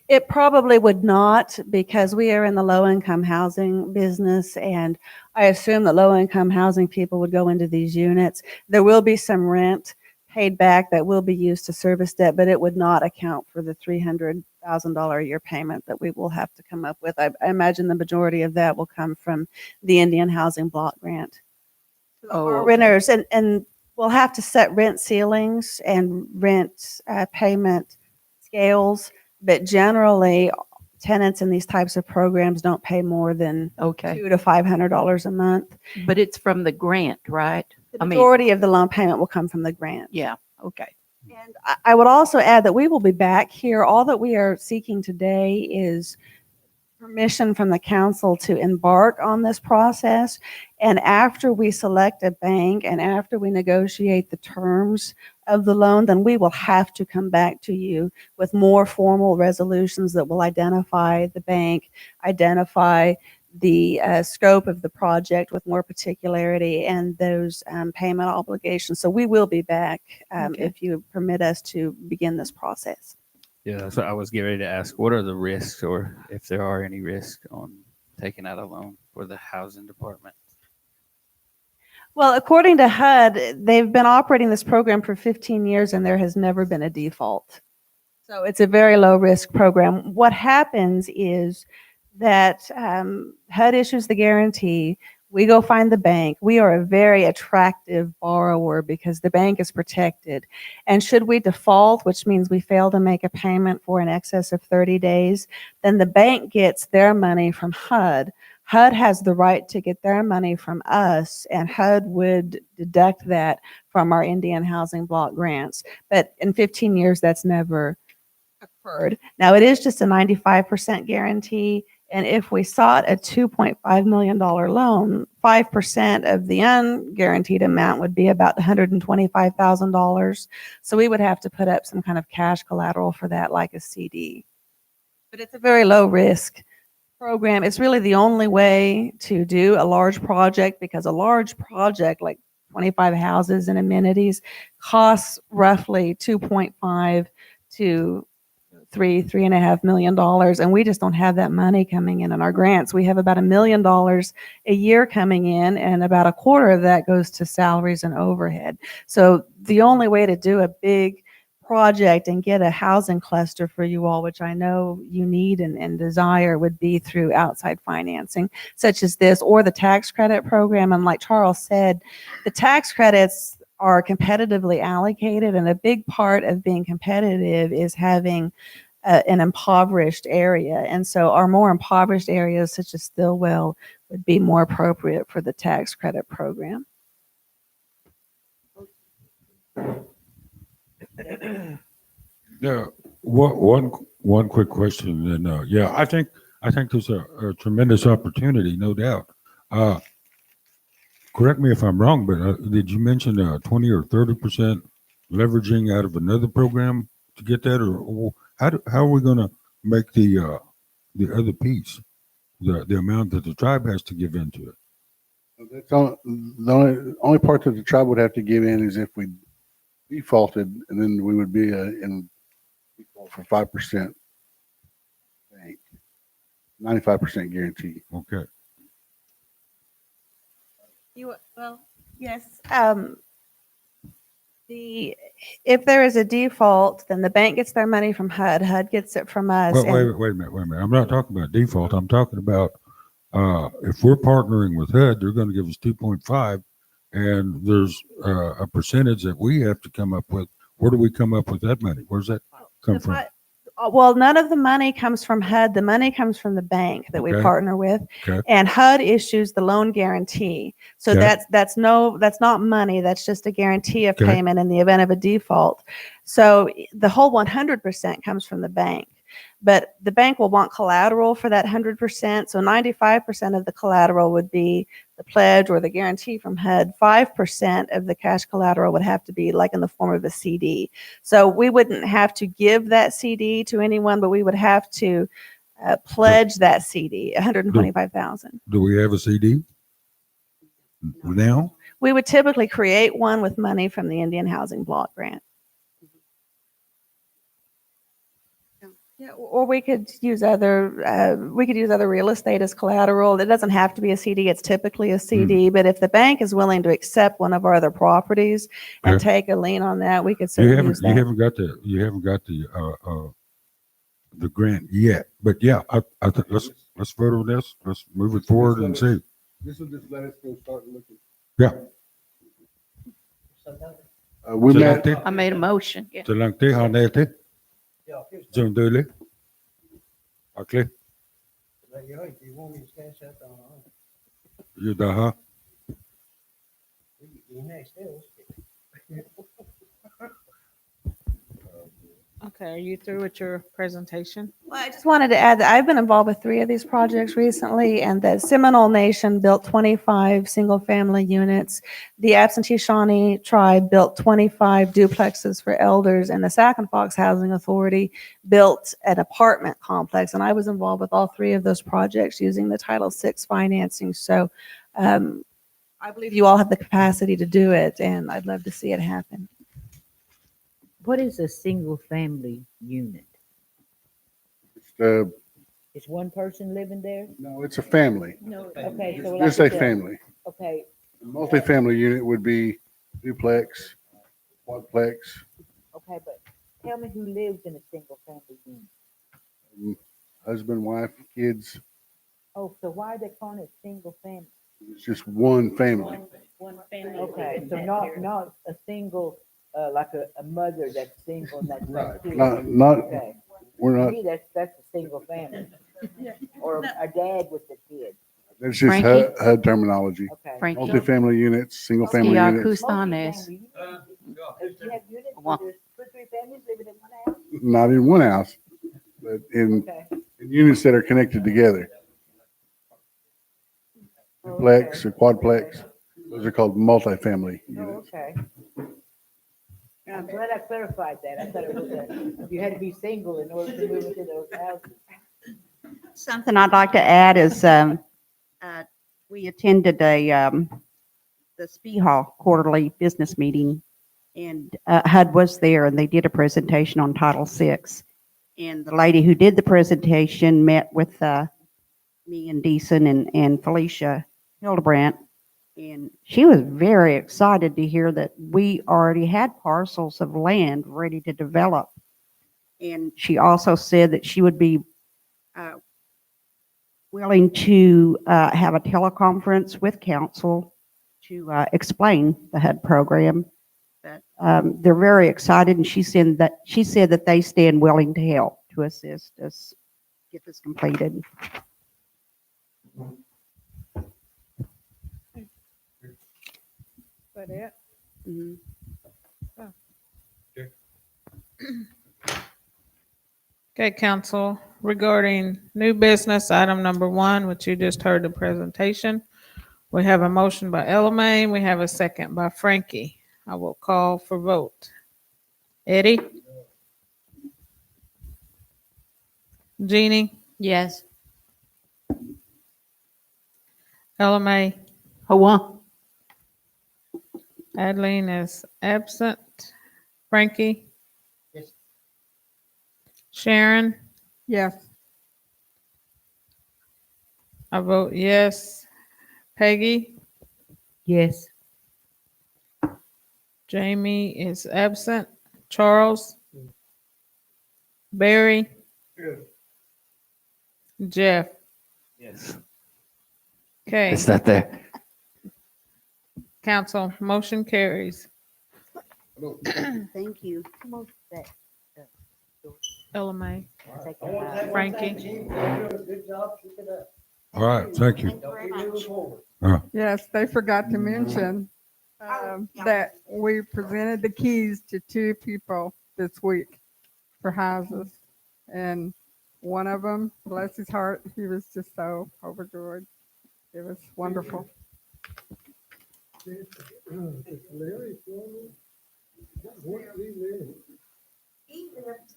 It probably would not, because we are in the low-income housing business, and I assume that low-income housing people would go into these units. There will be some rent paid back that will be used to service debt, but it would not account for the $300,000 a year payment that we will have to come up with. I imagine the majority of that will come from the Indian Housing Block Grant. Our okay. renters, and we'll have to set rent ceilings and rent payment scales, but generally tenants in these types of programs don't pay more than Okay. $200 to $500 a month. But it's from the grant, right? The majority of the loan payment will come from the grant. Yeah, okay. And I would also add that we will be back here. All that we are seeking today is permission from the council to embark on this process. And after we select a bank and after we negotiate the terms of the loan, then we will have to come back to you with more formal resolutions that will identify the bank, identify the scope of the project with more particularity and those payment obligations. So we will be back Okay. if you permit us to begin this process. Yeah, so I was getting ready to ask, what are the risks, or if there are any risks on taking out a loan for the housing department? Well, according to HUD, they've been operating this program for 15 years and there has never been a default. So it's a very low risk program. What happens is that HUD issues the guarantee. We go find the bank. We are a very attractive borrower because the bank is protected. And should we default, which means we fail to make a payment for in excess of 30 days, then the bank gets their money from HUD. HUD has the right to get their money from us, and HUD would deduct that from our Indian housing block grants. But in 15 years, that's never occurred. Now, it is just a 95% guarantee. And if we sought a $2.5 million loan, 5% of the unguaranteed amount would be about $125,000. So we would have to put up some kind of cash collateral for that, like a CD. But it's a very low risk program. It's really the only way to do a large project, because a large project like 25 houses and amenities costs roughly 2.5 to $3.5 million, and we just don't have that money coming in our grants. We have about $1 million a year coming in, and about a quarter of that goes to salaries and overhead. So the only way to do a big project and get a housing cluster for you all, which I know you need and desire, would be through outside financing such as this, or the tax credit program. And like Charles said, the tax credits are competitively allocated, and a big part of being competitive is having an impoverished area. And so our more impoverished areas, such as Stillwell, would be more appropriate for the tax credit program. Yeah, one quick question, and yeah, I think there's a tremendous opportunity, no doubt. Correct me if I'm wrong, but did you mention 20 or 30% leveraging out of another program to get that, or how are we going to make the other piece, the amount that the tribe has to give into it? That's the only part that the tribe would have to give in is if we defaulted, and then we would be in default for 5% bank, 95% guarantee. Okay. Well, yes. If there is a default, then the bank gets their money from HUD. HUD gets it from us. Wait a minute. I'm not talking about default. I'm talking about if we're partnering with HUD, they're going to give us 2.5, and there's a percentage that we have to come up with. Where do we come up with that money? Where's that come from? Well, none of the money comes from HUD. The money comes from the bank that we Okay. partner with, Okay. and HUD issues the loan guarantee. So Okay. that's not money. That's just a guarantee of Okay. payment in the event of a default. So the whole 100% comes from the bank, but the bank will want collateral for that 100%. So 95% of the collateral would be the pledge or the guarantee from HUD. 5% of the cash collateral would have to be like in the form of a CD. So we wouldn't have to give that CD to anyone, but we would have to pledge that CD, 125,000. Do we have a CD now? We would typically create one with money from the Indian Housing Block Grant. Yeah, or we could use other real estate as collateral. It doesn't have to be a CD. It's typically a CD. But if the bank is willing to accept one of our other properties and Okay. take a lien on that, we could You certainly use that. haven't got the grant yet, but yeah, I think let's vote on this. Let's move it forward and see. This will just let us go start looking. Yeah. We met. I made a motion. Yeah. Telangte hanete. Jundule. Akle. You want me to stand up on Yudaha. you next else. Okay, are you through with your presentation? Well, I just wanted to add that I've been involved with 3 of these projects recently, and that Seminole Nation built 25 single-family units. The Absentee Shawnee tribe built 25 duplexes for elders, and the Sac and Fox Housing Authority built an apartment complex. And I was involved with all 3 of those projects using the Title VI financing. So I believe you all have the capacity to do it, and I'd love to see it happen. What is a single family unit? It's, Is one person living there? no, it's a family. No. Okay, so Just like a it's family. okay, A multifamily unit would be duplex, quadplex, okay, but tell me who lives in a single family unit. husband, wife, kids. Oh, so why are they calling it single family? It's just one family. One family. Okay, so not a single, like a mother that's single and that's got kids. Not, Okay. we're To not, me, that's a single family. Or a dad with the kid. that's just Frankie? HUD terminology. Okay. Frankie? Multifamily units, single family Yeah, units, Custanes. Do you have units Well- where there's 2 or 3 families living in one house? not in one house, but in Okay. units that are connected together. Duplex or quadplex, those are called multifamily Oh, units. okay. I'm glad I clarified that. I thought it was you had to be single in order to move into those houses. Something I'd like to add is, we attended the Hall quarterly business meeting, and HUD was there, and they did a presentation on Title VI. And the lady who did the presentation met with me and Deason and Felicia Hildebrandt, and she was very excited to hear that we already had parcels of land ready to develop. And she also said that she would be willing to have a teleconference with council to explain the HUD program. But they're very excited, and she said that they stand willing to help to assist us get this completed. But it, Mhm. Okay, council, regarding new business, item number 1, which you just heard the presentation. We have a motion by Elamine, we have a second by Frankie. I will call for vote. Eddie? Jeannie? Yes. Elamine? Hawa? Adeline is absent. Frankie? Yes. Sharon? yes, I vote yes. Peggy? Yes. Jamie is absent. Charles? Barry? Jeff? Yes. Okay, It's that there. council, motion carries. Thank you. Come on, that. Elamine? Second. Frankie? Good job, keep it up. All right, thank you. Thank you very Keep moving much. forward. yes, they forgot to mention that we presented the keys to 2 people this week for houses. And one of them, bless his heart, he was just so overjoyed. It was wonderful. Larry, where do you live? He lives,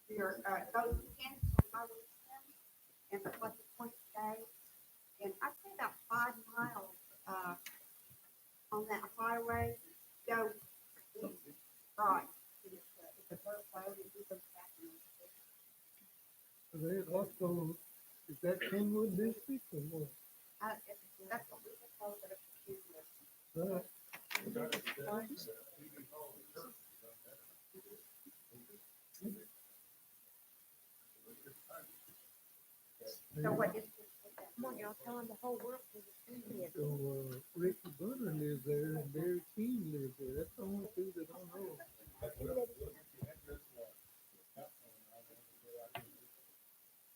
near, goes to Kansas on Highway 10, and it's like a point today. And I'd say about 5 miles, on that highway, go east, right. It's a dirt road, and he goes back and They also, is that Kenwood District or what? that's what we were told that it was. Right. So what is Come on, y'all, tell them the whole world. So, Ricky Bunner lives there and Barry King lives there. That's the only 2 that I know.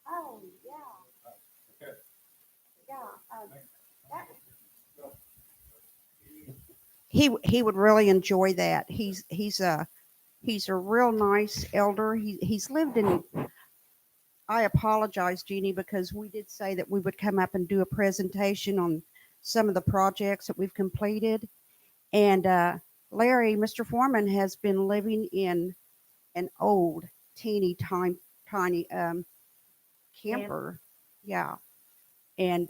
Oh, yeah. Yeah, that. He would really enjoy that. He's He's a real nice elder. He's lived in. I apologize, Jeannie, because we did say that we would come up and do a presentation on some of the projects that we've completed. And Larry, Mr. Foreman, has been living in an old, tiny camper. Yeah. And,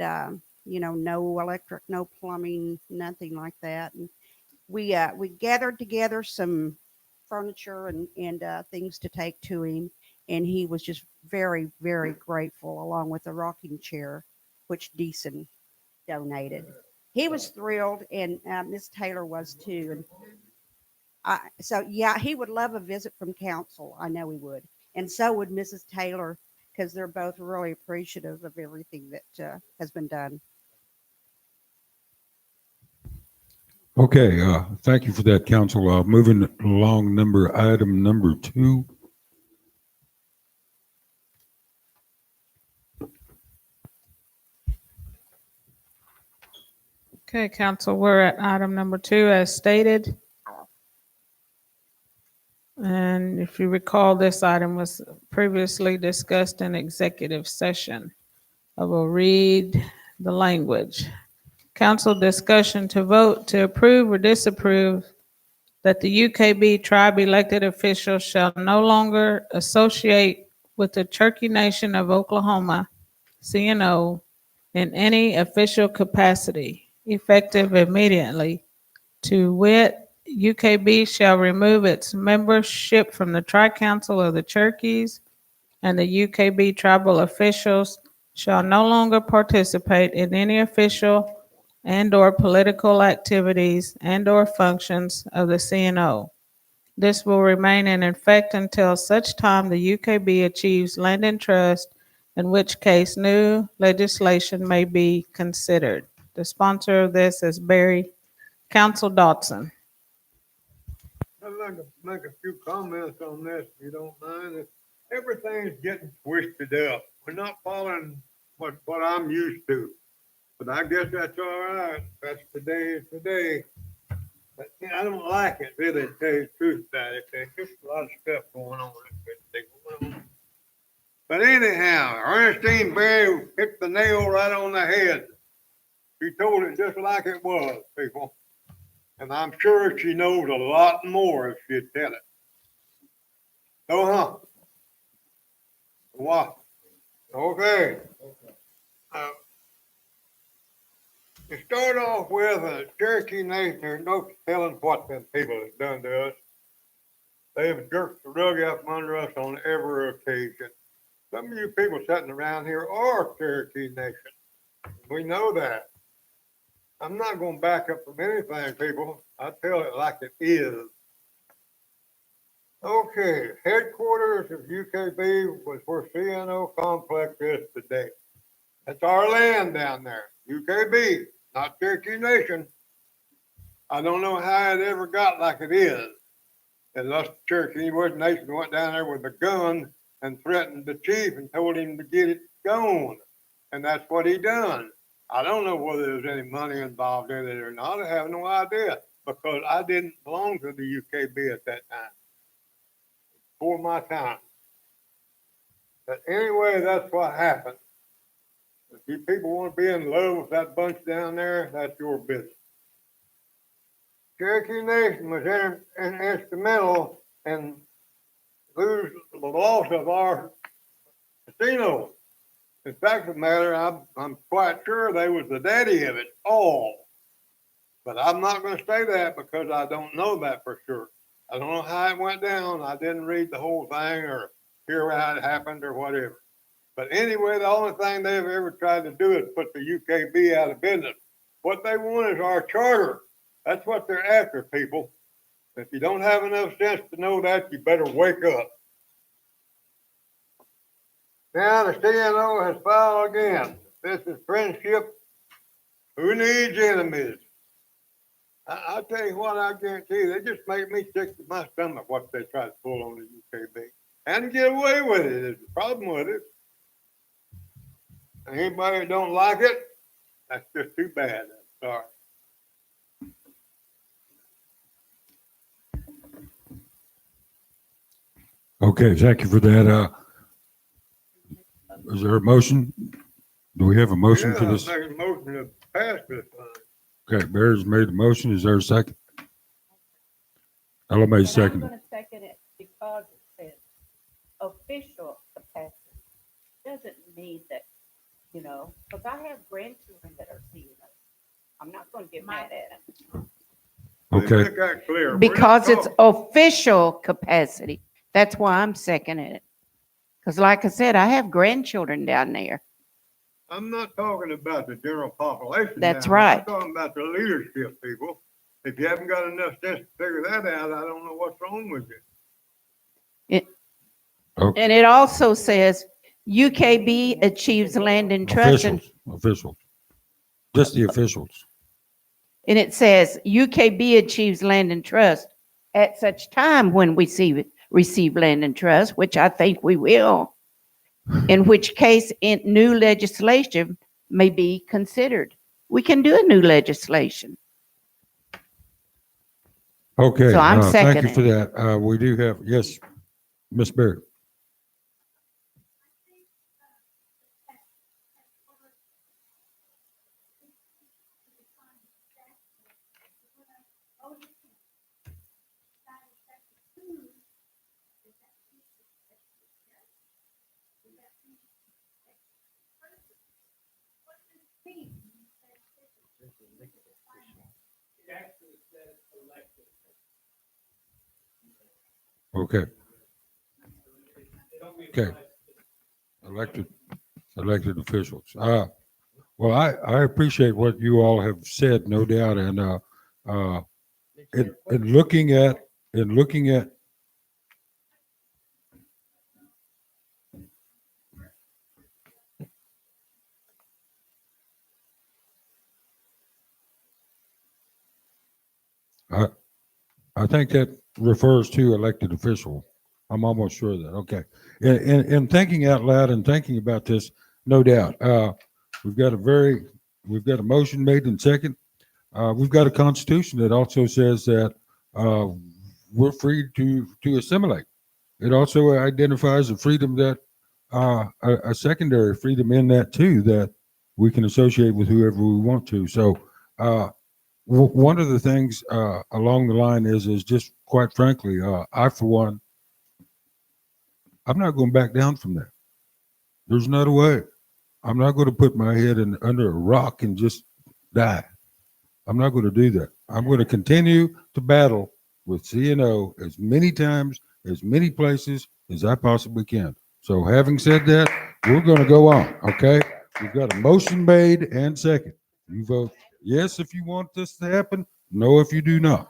no electric, no plumbing, nothing like that. And we gathered together some furniture and things to take to him, and he was just very, very grateful, along with the rocking chair, which Deason donated. He was thrilled, and Miss Taylor was too. And so yeah, he would love a visit from council. I know he would, and so would Mrs. Taylor, because they're both really appreciative of everything that has been done. Okay, thank you for that, council. Moving along, item number 2. Okay, council, we're at item number 2 as stated. And if you recall, this item was previously discussed in executive session. I will read the language. Council discussion to vote to approve or disapprove that the UKB tribe elected officials shall no longer associate with the Cherokee Nation of Oklahoma, CNO, in any official capacity, effective immediately. To wit, UKB shall remove its membership from the Tri-Council of the Cherokees, and the UKB tribal officials shall no longer participate in any official and/or political activities and/or functions of the CNO. This will remain in effect until such time the UKB achieves land and trust, in which case new legislation may be considered. The sponsor of this is Barry Council Dotson. I'd like to make a few comments on this, if you don't mind. Everything's getting twisted up. We're not following what I'm used to. But I guess that's all right. That's today. But I don't like it, really, to tell you the truth about it. There's just a lot of stuff going on. But anyhow, Ernestine Berry hit the nail right on the head. She told it just like it was, people. And I'm sure she knows a lot more if she'd tell it. So, what? Okay. To start off with, Cherokee Nation, there's no telling what them people have done to us. They've jerked the rug out from under us on every occasion. Some of you people sitting around here are Cherokee Nation. We know that. I'm not going to back up from anything, people. I tell it like it is. Okay, headquarters of UKB was where CNO Complex is today. That's our land down there, UKB, not Cherokee Nation. I don't know how it ever got like it is. Unless the Cherokee Nation went down there with a gun and threatened the chief and told him to get it gone. And that's what he done. I don't know whether there's any money involved in it or not. I have no idea because I didn't belong to the UKB at that time. Before my time. But anyway, that's what happened. If you people want to be in love with that bunch down there, that's your business. Cherokee Nation was instrumental in the loss of our casino. In fact of the matter, I'm quite sure they was the daddy of it all. But I'm not going to say that because I don't know that for sure. I don't know how it went down. I didn't read the whole thing or hear how it happened or whatever. But anyway, the only thing they've ever tried to do is put the UKB out of business. What they want is our charter. That's what they're after, people. If you don't have enough sense to know that, you better wake up. Now the CNO has filed again. This is friendship. Who needs enemies? I tell you what, I guarantee you, they just make me sick to my stomach what they try to pull on the UKB. And get away with it is the problem with it. And anybody that don't like it, that's just too bad. I'm sorry. Okay, thank you for that. Is there a motion? Do we have a motion for Yeah, this? make a motion to pass this. Okay, Barry's made the motion. Is there a second? LMA And I'm second. gonna second it because it says official capacity. Doesn't mean that, because I have grandchildren that are seeing us. I'm not gonna get mad at them. Okay, Make that clear. We're not Because it's talking- official capacity. That's why I'm seconding it. Because like I said, I have grandchildren down there. I'm not talking about the general population. That's now. I'm right. talking about the leadership people. If you haven't got enough sense to figure that out, I don't know what's wrong with you. And it also says UKB achieves land and trust. officials. Just the officials. And it says UKB achieves land and trust at such time when we receive land and trust, which I think we will, in which case new legislation may be considered. We can do a new legislation. Okay, So I'm thank you for seconding. that. We do have, yes, Ms. Barry. Okay. Okay. Elected officials. Well, I appreciate what you all have said, no doubt, and in looking at I think that refers to elected official. I'm almost sure of that. Okay. In thinking out loud and thinking about this, no doubt, we've got a motion made and second. We've got a constitution that also says that we're free to assimilate. It also identifies a freedom that a secondary freedom in that too, that we can associate with whoever we want to. So one of the things along the line is just quite frankly, I for one, I'm not going back down from that. There's not a way. I'm not going to put my head under a rock and just die. I'm not going to do that. I'm going to continue to battle with CNO as many times, as many places as I possibly can. So having said that, we're going to go on, okay? We've got a motion made and second. You vote yes if you want this to happen, no if you do not.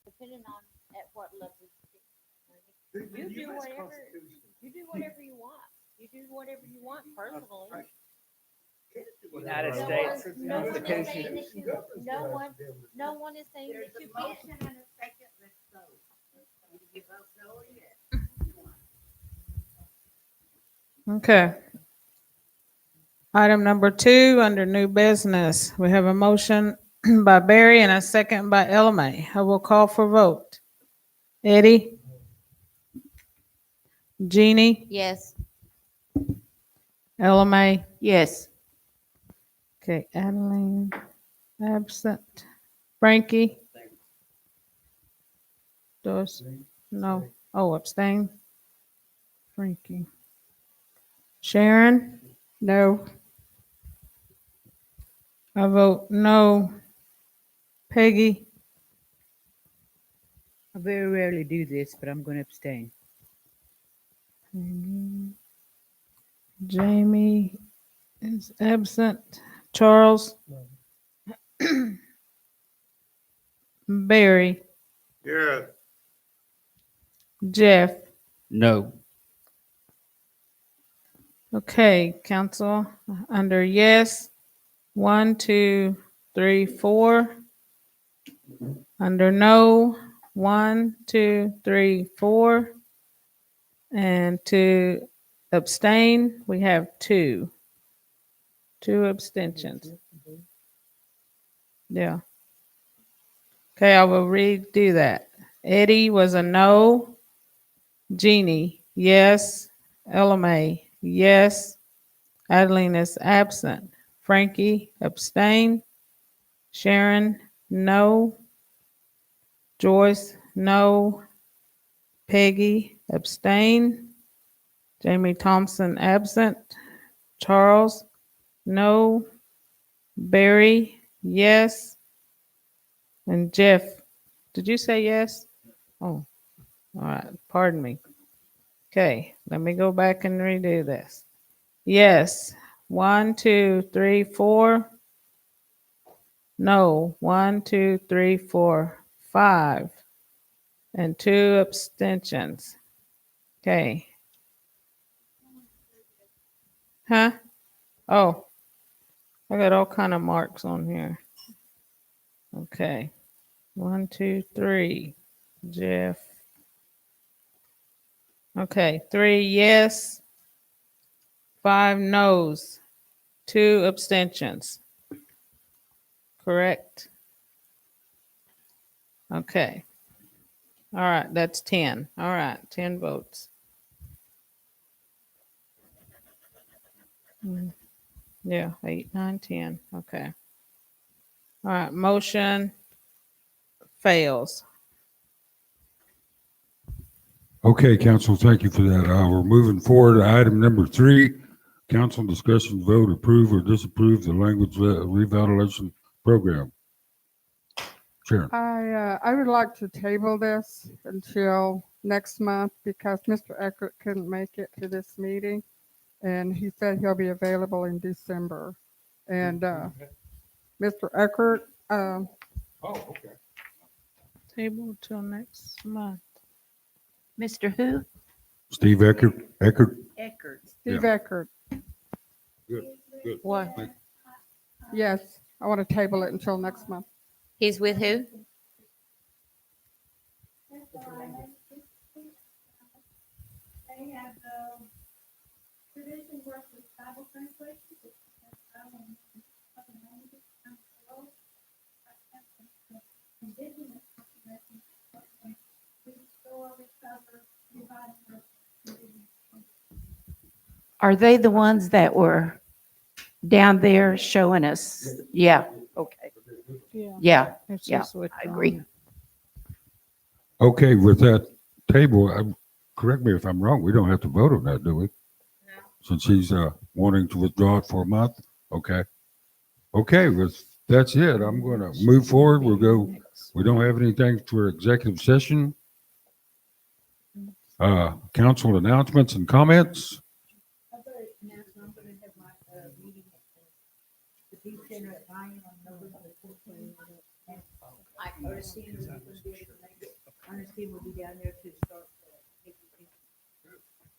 Depending on at what level. You do whatever you want. You do whatever you want personally. United No States one- no one is saying Constitution. that you- No one is saying that you can't. Okay. Item number 2, under new business, we have a motion by Barry and a second by Elme. I will call for vote. Eddie? Jeannie? Yes. Elme? Yes. Okay, Adeline, absent. Frankie? Doris? No. Oh, abstain. Frankie. Sharon? No. I vote no. Peggy? I very rarely do this, but I'm going to abstain. Peggy. Jamie is absent. Charles? Barry? Yeah, Jeff? No. Okay, council, under yes, 1, 2, 3, 4. Under no, 1, 2, 3, 4. And to abstain, we have 2. 2 abstentions. Yeah. Okay, I will redo that. Eddie was a no. Jeannie, yes. Elamay, yes. Adeline is absent. Frankie, abstain. Sharon, no. Joyce, no. Peggy, abstain. Jamie Thompson, absent. Charles, no. Barry, yes. And Jeff, did you say yes? Oh, all right. Pardon me. Okay, let me go back and redo this. Yes. 1, 2, 3, 4. No. 1, 2, 3, 4, 5. And 2 abstentions. Okay. Huh? Oh, I got all kind of marks on here. Okay. 1, 2, 3. Jeff. Okay. 3 yes. 5 no's. 2 abstentions. Correct. Okay. All right. That's 10. All right. 10 votes. Yeah. 8, 9, 10. Okay. All right. Motion fails. Okay, council, thank you for that. We're moving forward to item number 3. Council discussion vote approve or disapprove the language revitalization program. Sharon. I would like to table this until next month because Mr. Eckert couldn't make it to this meeting. And he said he'll be available in December. And, Mr. Eckert, Oh, okay. Table till next month. Mr. Who? Steve Eckert. Eckert. Steve Yeah. Eckert. Good, good. What? Yes, I want to table it until next month. He's with who? They have, tradition work with Bible translation. Indigenous population, restore, recover, revive. Are they the ones that were down there showing us? Yeah, okay. Yeah. Yeah, It's yeah, just I withdrawn. agree. Okay, with that table, correct me if I'm wrong, we don't have to vote on that, do we? No. Since he's wanting to withdraw it for a month? Okay. Okay, that's it. I'm going to move forward. We don't have anything for executive session. Council announcements and comments. I'm gonna have my, meeting at the Peace Center at 9 on November the 14th. And Ernestine will be able to make it. Ernestine will be down there to start,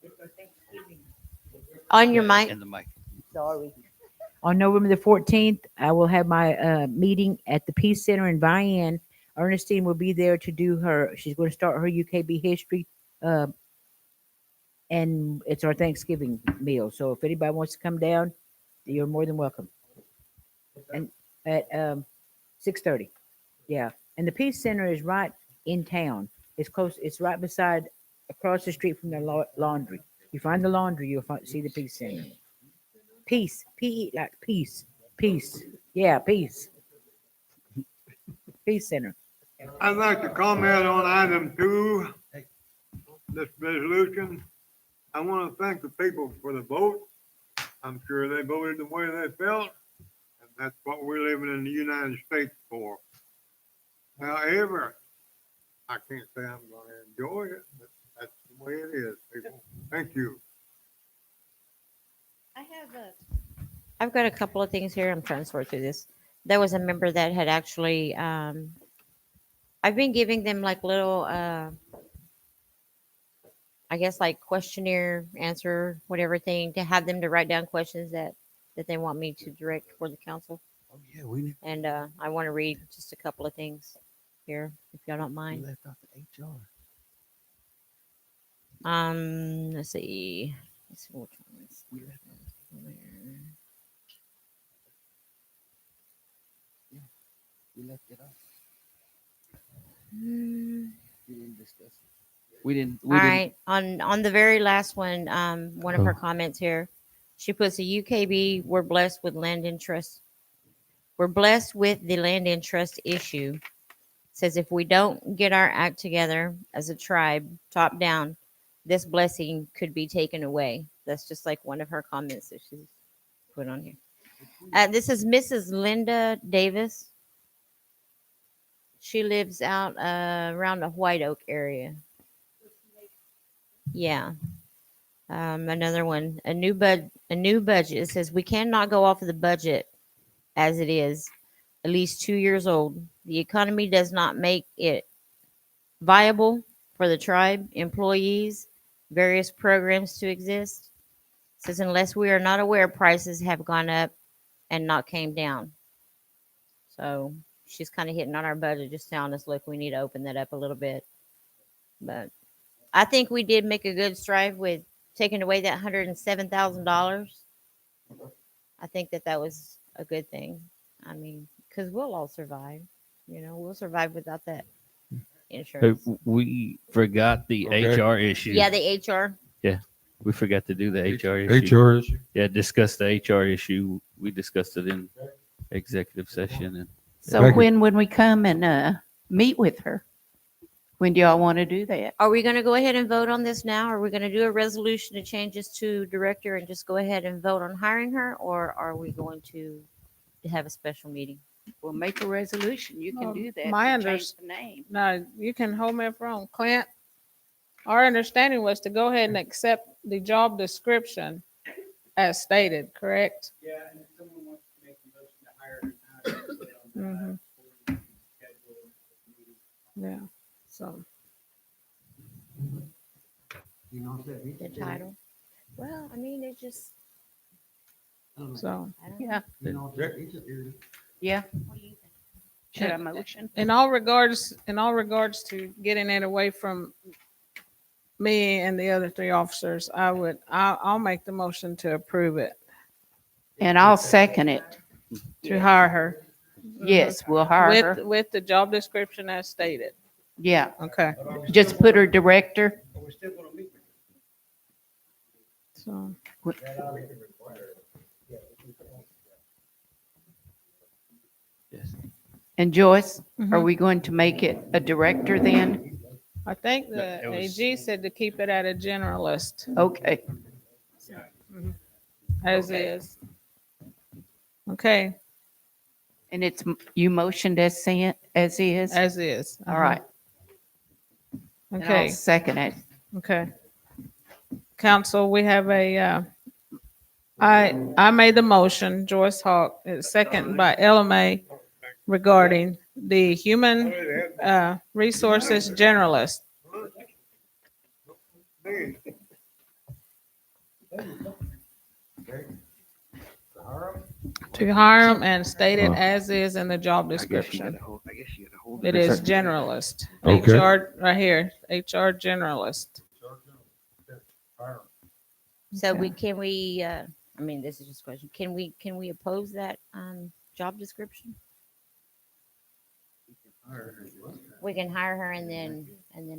it's our Thanksgiving. On your mic. In the mic. Sorry. On November the 14th, I will have my meeting at the Peace Center in Vian. Ernestine will be there to do she's going to start her UKB history. And it's our Thanksgiving meal. So if anybody wants to come down, you're more than welcome. And at 6:30. Yeah. And the Peace Center is right in town. It's close. It's right beside, across the street from the laundry. You find the laundry, you'll see the Peace Center. Peace. P-E, like peace. Peace. Yeah, peace. Peace Center. I'd like to comment on item 2, this resolution. I want to thank the people for the vote. I'm sure they voted the way they felt, and that's what we're living in the United States for. However, I can't say I'm going to enjoy it, but that's the way it is, people. Thank you. I've got a couple of things here. I'm trying to sort through this. There was a member that had actually, I've been giving them like little, I guess like questionnaire answer, whatever thing, to have them to write down questions that they want me to direct for the council. Oh yeah, we And I want to read just a couple of things here, if y'all don't mind. left off the HR. Let's see. Let's see which one is We left where. We left it off. Hmm. We didn't discuss it. We didn't. All right, on the very last one, one of her Oh. comments here, she puts a UKB. We're blessed with land interest. We're blessed with the land interest issue. Says if we don't get our act together as a tribe, top down, this blessing could be taken away. That's just like one of her comments that she's put on here. This is Mrs. Linda Davis. She lives out around the White Oak area. Yeah. Another one, a new budget. It says we cannot go off of the budget as it is, at least 2 years old. The economy does not make it viable for the tribe, employees, various programs to exist. It says unless we are not aware prices have gone up and not came down. So she's kind of hitting on our budget, just telling us, look, we need to open that up a little bit. But I think we did make a good strive with taking away that $107,000. I think that was a good thing. I mean, because we'll all survive. We'll survive without that insurance. We forgot the Okay. HR issue. Yeah, the HR. We forgot to do the HR issue. HR issue. Yeah, discuss the HR issue. We discussed it in executive session. And So Thank you. when would we come and meet with her? When do y'all want to do that? Are we going to go ahead and vote on this now? Are we going to do a resolution to change this to director and just go ahead and vote on hiring her? Or are we going to have a special meeting? We'll make a resolution. You can do that. my to change unders- the name. Now, you can hold me up wrong. Clint, our understanding was to go ahead and accept the job description as stated, correct? Yeah, and if someone wants to make a motion to hire her, Yeah, so, You know, said he The said- title? Well, I mean, it's just, I don't know. so, I don't Yeah, You know, he said- yeah. What do you think? Should I motion? in all regards to getting it away from me and the other three officers, I'll make the motion to approve it, And I'll second it. to hire her. Yes, we'll hire her. With the job description as stated. Yeah, Okay, just put her director. But we're still gonna meet with so, her. That obviously requires- yeah, we can- yes. And Joyce, are Mhm. we going to make it a director then? I think the That was- AG said to keep it at a generalist, Okay, as is. Okay, and it's, you motioned as sent, as is? as is. All right. And I'll Okay, second it. okay. Council, we have I made the motion, Joyce Hawk, second by LMA, regarding the human resources generalist. To hire them and state it as is in the job description. It is generalist. Okay. HR, right here, HR generalist. So Okay. I mean, this is just a question. Can we oppose that job description? We can hire her and then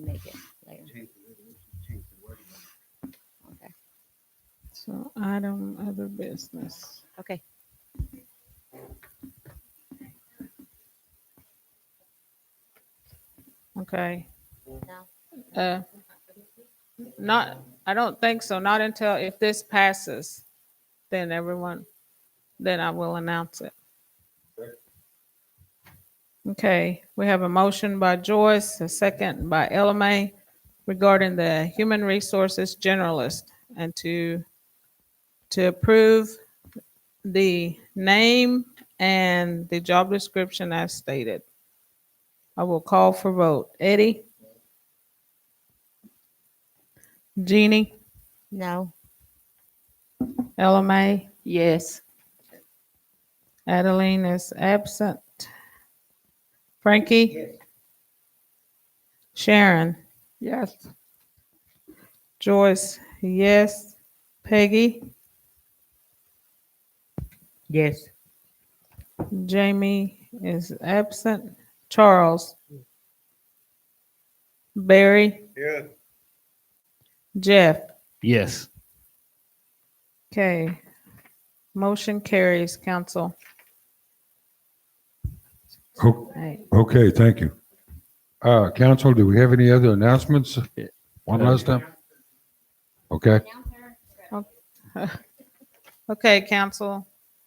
make it later. Change the resolution, change the wording. Okay. So item other business. Okay. Okay. No. Not, I don't think so. Not until if this passes, then I will announce it. Okay, we have a motion by Joyce, a second by LMA regarding the human resources generalist and to approve the name and the job description as stated. I will call for vote. Eddie? Jeannie? No. LMA? Yes. Adeline is absent. Frankie? Yes. Sharon? Yes. Joyce? Yes. Peggy? Yes. Jamie is absent. Charles? Barry? Yeah. Jeff. Yes. Okay. Motion carries, council. Oh, Right. okay, thank you. Council, do we have any other announcements? One last time? Okay. Okay, council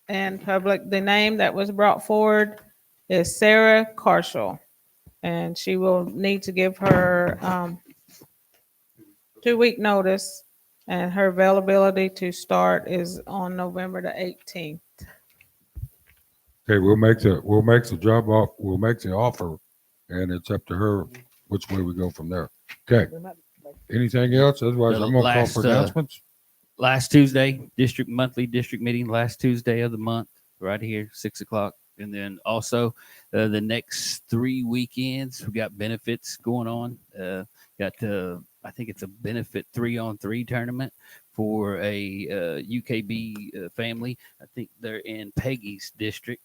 and public, the name that was brought forward is Sarah Carshall. And she will need to give her 2-week notice, and her availability to start is on November the 18th. Okay, we'll make the job off, we'll make the offer, and it's up to her which way we go from there. Okay. Anything else? Otherwise, The I'm gonna call for last, announcements. Last Tuesday, monthly district meeting, last Tuesday of the month, right here, 6 o'clock. And then also the next 3 weekends, we got benefits going on. I think it's a benefit 3-on-3 tournament for a UKB family. I think they're in Peggy's district.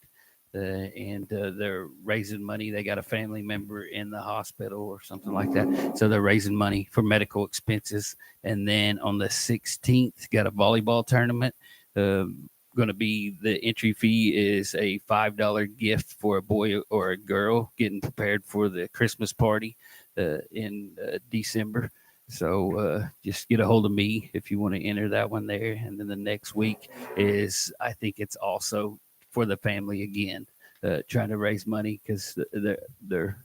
And they're raising money. They got a family member in the hospital or something like that. So they're raising money for medical expenses. And then on the 16th, got a volleyball tournament. Going to be the entry fee is a $5 gift for a boy or a girl getting prepared for the Christmas party in December. So just get a hold of me if you want to enter that one there. And then the next week is, I think it's also for the family again, trying to raise money because they're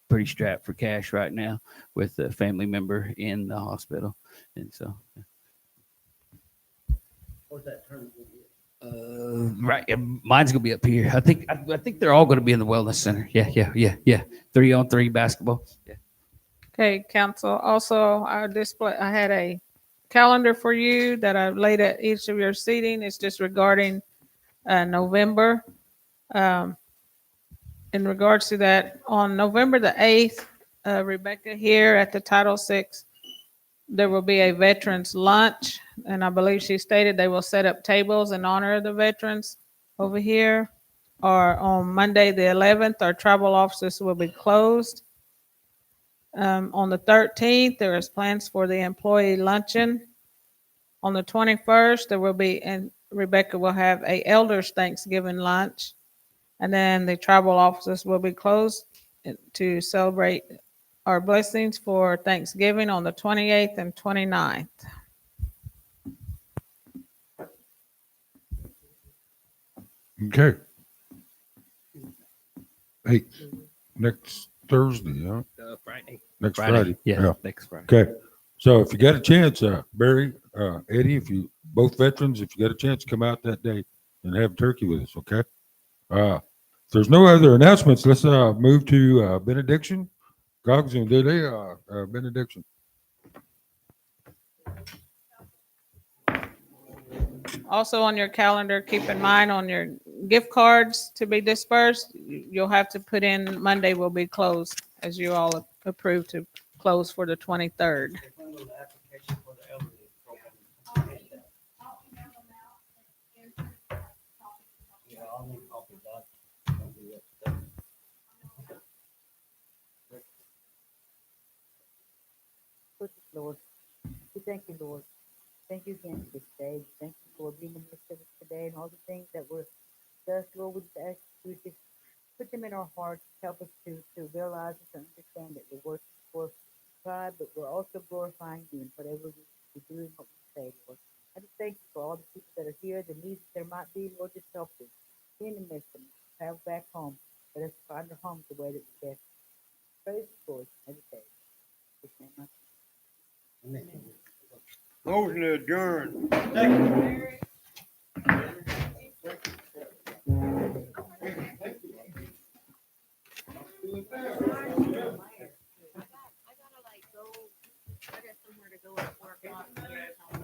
pretty strapped for cash right now with a family member in the hospital, and so. Where's that tournament gonna be? Right, mine's gonna be up here. I think they're all gonna be in the wellness center. Yeah. 3-on-3 basketball. Yeah. Okay, council. Also, I had a calendar for you that I've laid at each of your seating. It's just regarding November. In regards to that, on November the 8th, Rebecca here at the Title VI, there will be a veterans lunch. And I believe she stated they will set up tables in honor of the veterans over here. Or on Monday the 11th, our tribal offices will be closed. On the 13th, there is plans for the employee luncheon. On the 21st, there will be, and Rebecca will have a elders Thanksgiving lunch. And then the tribal offices will be closed to celebrate our blessings for Thanksgiving on the 28th and 29th. Okay. Hey, next Thursday, huh? Friday. Next Friday. Yeah, next Friday. Okay. So if you got a chance, Barry, Eddie, if you both veterans, if you got a chance, come out that day and have turkey with us. Okay. If there's no other announcements, let's move to benediction. Gogs and Dede, benediction. Also on your calendar, keep in mind on your gift cards to be dispersed, you'll have to put in Monday will be closed, as you all approved to close for the 23rd. Application for the elderly program. Yeah, I'll need copies of that. I'll do that today. Lord, we thank you, Lord. Thank you again for this day. Thank you for being in the midst of us today and all the things that were discussed, Lord. We just ask you to put them in our hearts, help us to realize and to understand that we're working for God, but we're also glorifying you in whatever we do and what we say, Lord. I just thank you for all the people that are here, the needs that there might be, Lord, just help them. Be in the midst of them, travel back home. Let us find our homes the way that we best. Praise the Lord every day. In His name, Motion to adjourn. I gotta like go. I got somewhere to go at 4 o'clock.